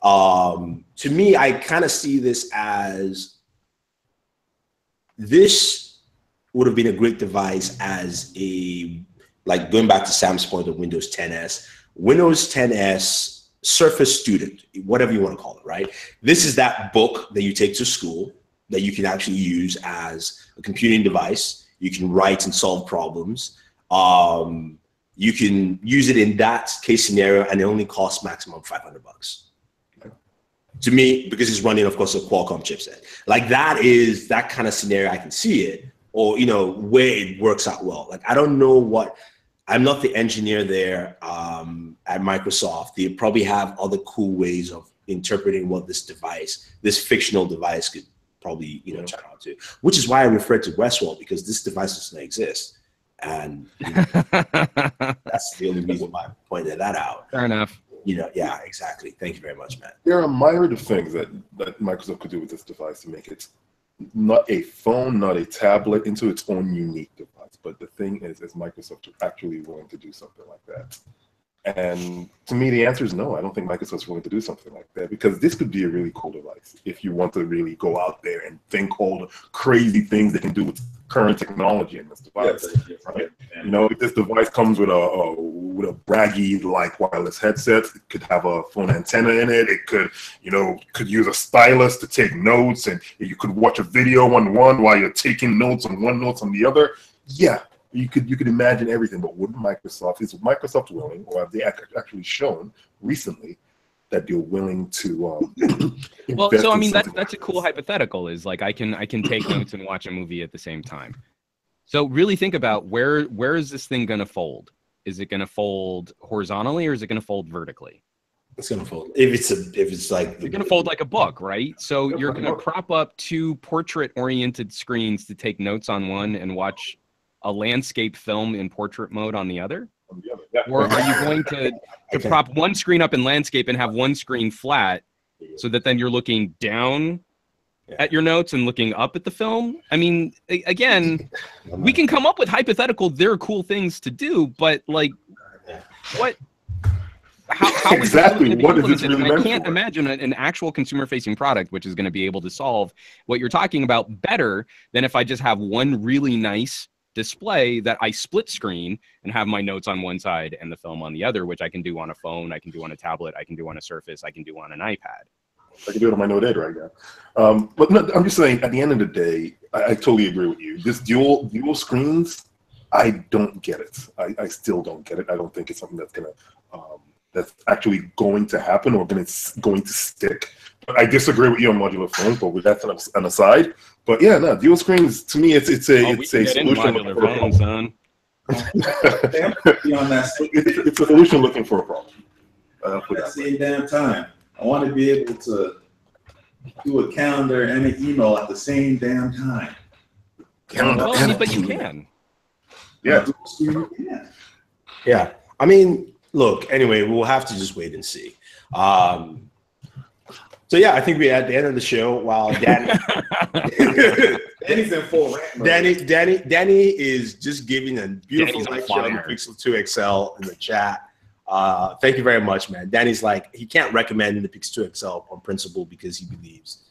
To me, I kind of see this as, this would have been a great device as a, like going back to Sam's point of Windows 10s, Windows 10s Surface Student, whatever you want to call it, right? This is that book that you take to school that you can actually use as a computing device. You can write and solve problems. You can use it in that case scenario, and it only costs maximum $500. To me, because it's running, of course, a Qualcomm chipset. Like that is that kind of scenario I can see it, or, you know, where it works out well. Like, I don't know what, I'm not the engineer there at Microsoft. They probably have other cool ways of interpreting what this device, this fictional device could probably, you know, turn out to, which is why I referred to Westworld, because this device doesn't exist. And you know, that's the only reason why I pointed that out. Fair enough. You know, yeah, exactly. Thank you very much, Matt. There are a myriad of things that Microsoft could do with this device to make it not a phone, not a tablet, into its own unique device. But the thing is Microsoft actually willing to do something like that? And to me, the answer is no. I don't think Microsoft's willing to do something like that, because this could be a really cool device if you want to really go out there and think all the crazy things they can do with current technology in this device. Right? You know, if this device comes with a braggy like wireless headset, it could have a phone antenna in it. It could, you know, could use a stylus to take notes, and you could watch a video on one while you're taking notes on one, notes on the other. Yeah. You could imagine everything, but wouldn't Microsoft, is Microsoft willing, or have they actually shown recently that they're willing to well, so I mean, that's a cool hypothetical, is like I can take notes and watch a movie at the same time. So really think about where is this thing going to fold? Is it going to fold horizontally, or is it going to fold vertically? It's going to fold. If it's like, you're going to fold like a book, right? So you're going to prop up 2 portrait-oriented screens to take notes on one and watch a landscape film in portrait mode on the other? Yeah. Or are you going to prop one screen up in landscape and have one screen flat, so that then you're looking down at your notes and looking up at the film? I mean, again, we can come up with hypothetical, there are cool things to do, but like, what? How exactly what is this really meant I can't imagine an actual consumer-facing product which is going to be able to solve what you're talking about better than if I just have one really nice display that I split screen and have my notes on one side and the film on the other, which I can do on a phone, I can do on a tablet, I can do on a Surface, I can do on an iPad. I can do it on my Note 8 right now. But no, I'm just saying, at the end of the day, I totally agree with you. This dual screens, I don't get it. I still don't get it. I don't think it's something that's that's actually going to happen or going to stick. But I disagree with you on modular phones, but that's an aside. But yeah, no, dual screens, to me, it's a solution. Modular phones, son. It's a solution looking for a problem. At the same damn time, I want to be able to do a calendar and an email at the same damn time. But you can. Yeah. Yeah. I mean, look, anyway, we'll have to just wait and see. So yeah, I think we're at the end of the show. While Danny's in full rant. Danny is just giving a beautiful lecture on the Pixel 2 XL in the chat. Thank you very much, man. Danny's like, he can't recommend the Pixel 2 XL on principle because he believes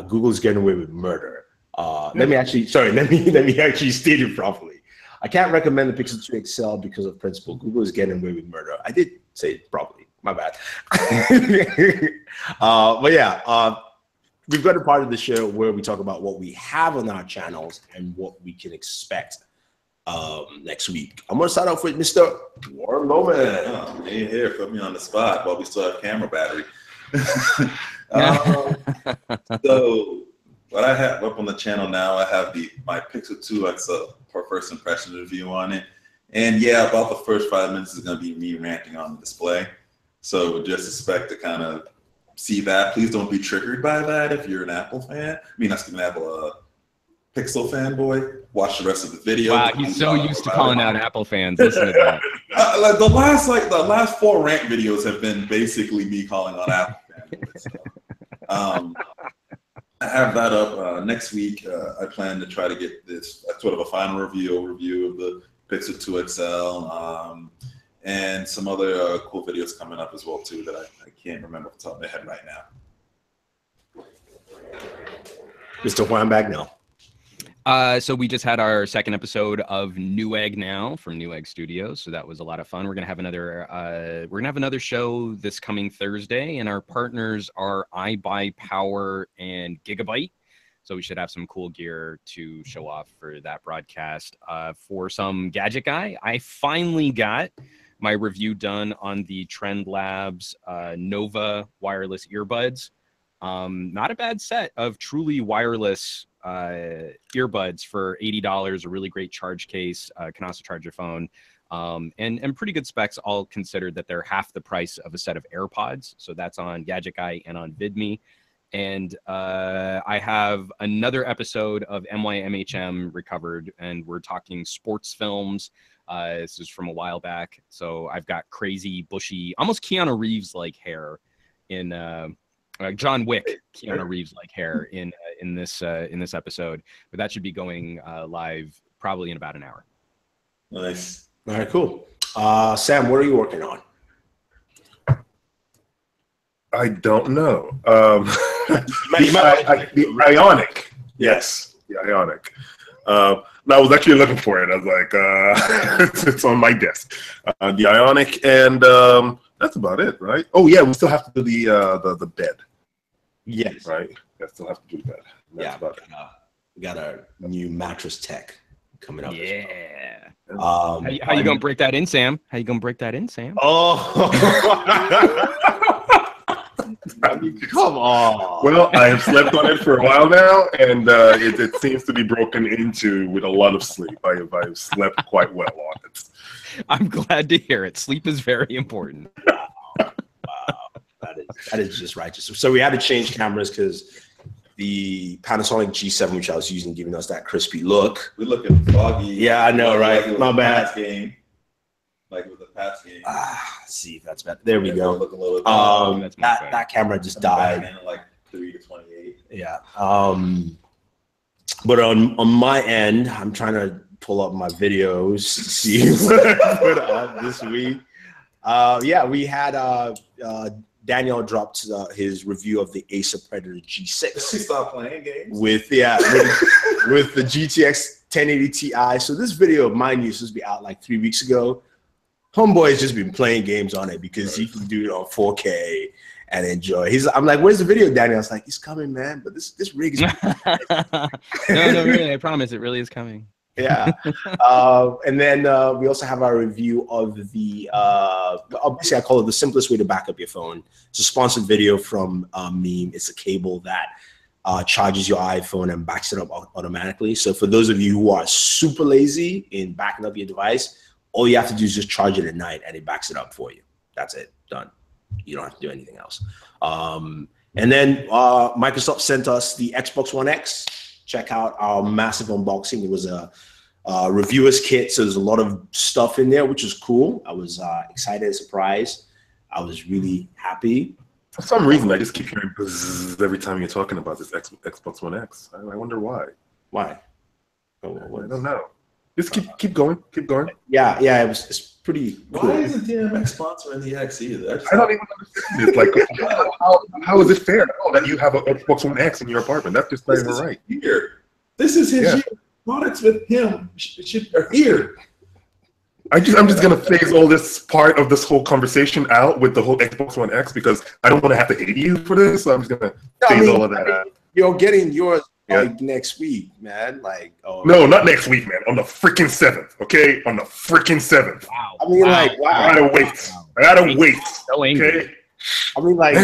Google's getting away with murder. Let me actually state it properly. I can't recommend the Pixel 2 XL because of principle. Google is getting away with murder. I did say it properly. My bad. But yeah, we've got a part of the show where we talk about what we have on our channels and what we can expect next week. I'm going to start off with Mr. Warren Loman. Oh, you ain't here. Put me on the spot while we still have camera battery. So what I have up on the channel now, I have my Pixel 2 XL for first impression review on it. And yeah, about the first 5 minutes is going to be me ranting on the display. So just expect to kind of see that. Please don't be triggered by that if you're an Apple fan. I mean, not an Apple Pixel fanboy. Watch the rest of the video. Wow, he's so used to calling out Apple fans. Listen to that. The last 4 rant videos have been basically me calling on Apple fanboys. So, I have that up next week. I plan to try to get this sort of a final overview of the Pixel 2 XL, and some other cool videos coming up as well too that I can't remember off the top of my head right now. Mr. Juan Bagnell. So we just had our second episode of Newegg now from Newegg Studios, so that was a lot of fun. We're gonna have another show this coming Thursday, and our partners are iBuyPower and Gigabyte. So we should have some cool gear to show off for that broadcast. For some gadget guy, I finally got my review done on the Trend Labs Nova wireless earbuds. Not a bad set of truly wireless earbuds for $80. A really great charge case, can also charge your phone, and pretty good specs, all considered that they're half the price of a set of AirPods. So that's on Gadget Guy and on VidMe. And I have another episode of MYMHM recovered, and we're talking sports films. This is from a while back. So I've got crazy, bushy, almost Keanu Reeves-like hair in John Wick, Keanu Reeves-like hair in this episode. But that should be going live probably in about an hour. Nice. All right, cool. Sam, what are you working on? I don't know. The Ionic. Yes, the Ionic. I was actually looking for it. I was like, it's on my desk. The Ionic, and that's about it, right? Oh yeah, we still have to do the bed. Yes. Right. I still have to do that. Yeah. We got our new mattress tech coming up. Yeah. How you gonna break that in, Sam? How you gonna break that in, Sam? Oh. I mean, come on. Well, I have slept on it for a while now, and it seems to be broken into with a lot of sleep. I've slept quite well on it. I'm glad to hear it. Sleep is very important. Wow. That is just righteous. So we had to change cameras because the Panasonic G7, which I was using, giving us that crispy look. We look at foggy. Yeah, I know, right? Like My bad. Game. Like with the past game. Let's see if that's better. There we go. Look a little that camera just died. Like 3 to 28. Yeah. But on my end, I'm trying to pull up my videos to see what I put up this week. Yeah, we had Daniel dropped his review of the Acer Predator G6. Does he stop playing games? With the GTX 1080 Ti. So this video of mine used to be out like 3 weeks ago. Homeboy has just been playing games on it because he can do it on 4K and enjoy. I'm like, where's the video, Daniel? I was like, it's coming, man. But this rig is no, really, I promise it really is coming. Yeah. And then we also have our review of the obviously I call it the simplest way to back up your phone. It's a sponsored video from Meme. It's a cable that charges your iPhone and backs it up automatically. So for those of you who are super lazy in backing up your device, all you have to do is just charge it at night and it backs it up for you. That's it. Done. You don't have to do anything else. And then Microsoft sent us the Xbox One X. Check out our massive unboxing. It was a reviewer's kit, so there's a lot of stuff in there, which is cool. I was excited and surprised. I was really happy. For some reason, I just keep hearing buzz every time you're talking about this Xbox One X. I wonder why. Why? I don't know. Just keep going. Keep going. Yeah, it's pretty cool. Why isn't DMX sponsoring the X either? I don't even understand this. Like, how is it fair that you have an Xbox One X in your apartment? That's just not even right. Here. This is his year. Products with him are here. I'm just gonna phase all this part of this whole conversation out with the whole Xbox One X because I don't want to have to hate you for this. So I'm just gonna phase all of that out. You're getting yours like next week, man. Like, no, not next week, man. On the freaking 7th, okay? On the freaking 7th. Wow. I mean, wow. I gotta wait. I gotta wait. So angry. Okay. I mean, like,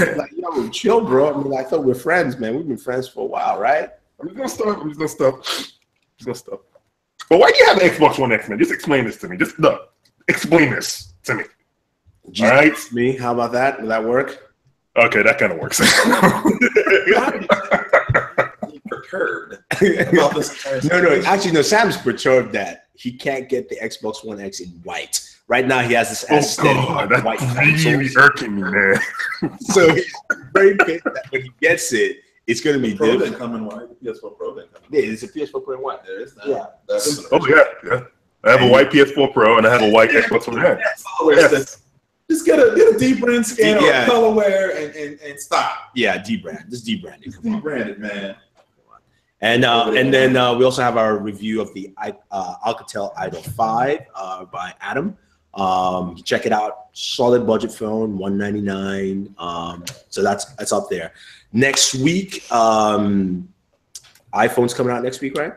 chill, bro. I mean, I thought we're friends, man. We've been friends for a while, right? I'm just gonna stop. But why do you have an Xbox One X, man? Just explain this to me. Just explain this to me. All right, me. How about that? Will that work? Okay, that kind of works. Perturbed. No. Actually, no. Sam's perturbed that he can't get the Xbox One X in white. Right now, he has this that's white really irking me, man. So he's very pissed that when he gets it, it's going to be Pro different. didn't come in white. PS4 Pro didn't come in white. Yeah, it's a PS4 Pro in white. There is that. Yeah. Yeah. I have a white PS4 Pro and I have a white Xbox One X. Yes. Just get a D-brand scan or colorware and stop. Yeah, D-brand. Just D-branded. D-branded, man. And then we also have our review of the Alcatel Idol 5 by Adam. Check it out. Solid budget phone, $199. So that's up there. Next week, iPhone's coming out next week, right?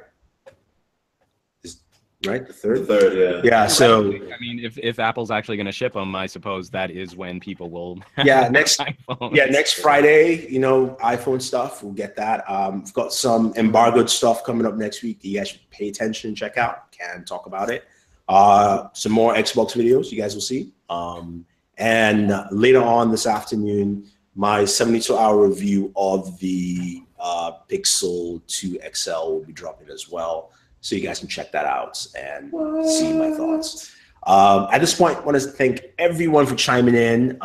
Right, the third. Yeah. So I mean, if Apple's actually going to ship them, I suppose that is when people will. Next Friday, iPhone stuff. We'll get that. We've got some embargoed stuff coming up next week that you guys should pay attention, check out, can talk about it. Some more Xbox videos you guys will see. And later on this afternoon, my 72-hour review of the Pixel 2 XL will be dropping as well. So you guys can check that out and see my thoughts. At this point, I want to thank everyone for chiming in.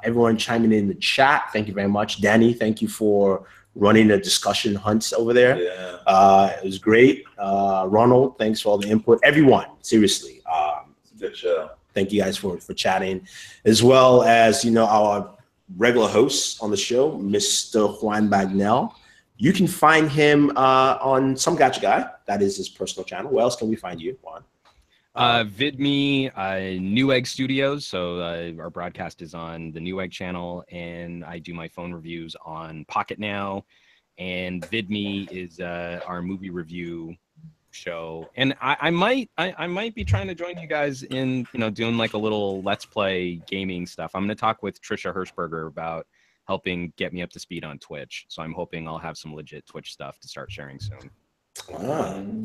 Everyone chiming in the chat. Thank you very much. Danny, thank you for running a discussion hunt over there. Yeah. It was great. Ronald, thanks for all the input. Everyone, seriously. Good show. Thank you guys for chatting, as well as our regular hosts on the show, Mr. Juan Bagnell. You can find him on Some Gotcha Guy. That is his personal channel. Where else can we find you, Juan? VidMe, Newegg Studios. So our broadcast is on the Newegg channel, and I do my phone reviews on Pocket Now. And VidMe is our movie review show. And I might be trying to join you guys in doing like a little Let's Play gaming stuff. I'm going to talk with Trisha Hirschberger about helping get me up to speed on Twitch. So I'm hoping I'll have some legit Twitch stuff to start sharing soon.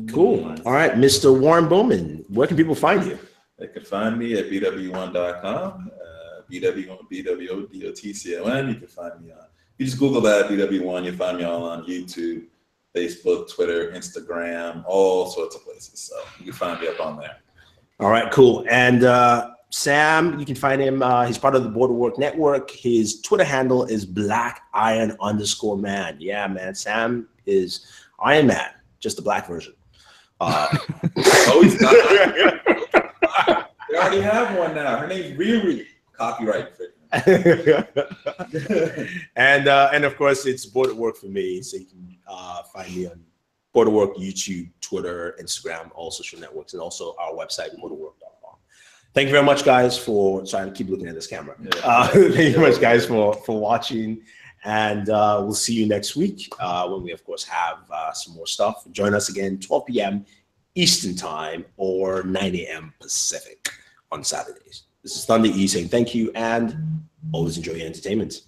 Cool. All right, Mr. Warren Bowman, where can people find you? They can find me at bw1.com, BWODOTCON. You can find me on, you just Google that, BW1, you'll find me all on YouTube, Facebook, Twitter, Instagram, all sorts of places. So you can find me up on there. All right, cool. And Sam, you can find him. He's part of the Booredatwork network. His Twitter handle is @blackiron_man. Yeah, man. Sam is Iron Man, just the black version. He's not. They already have one now. Her name's Riri. Copyright infringement. And of course, it's Booredatwork for me. So you can find me on Booredatwork, YouTube, Twitter, Instagram, all social networks, and also our website, Booredatwork.com. Thank you very much, guys, for trying to keep looking at this camera. Thank you very much, guys, for watching. And we'll see you next week when we, of course, have some more stuff. Join us again, 12 p.m. Eastern Time or 9 a.m. Pacific on Saturdays. This is Thunder E saying thank you and always enjoy your entertainment.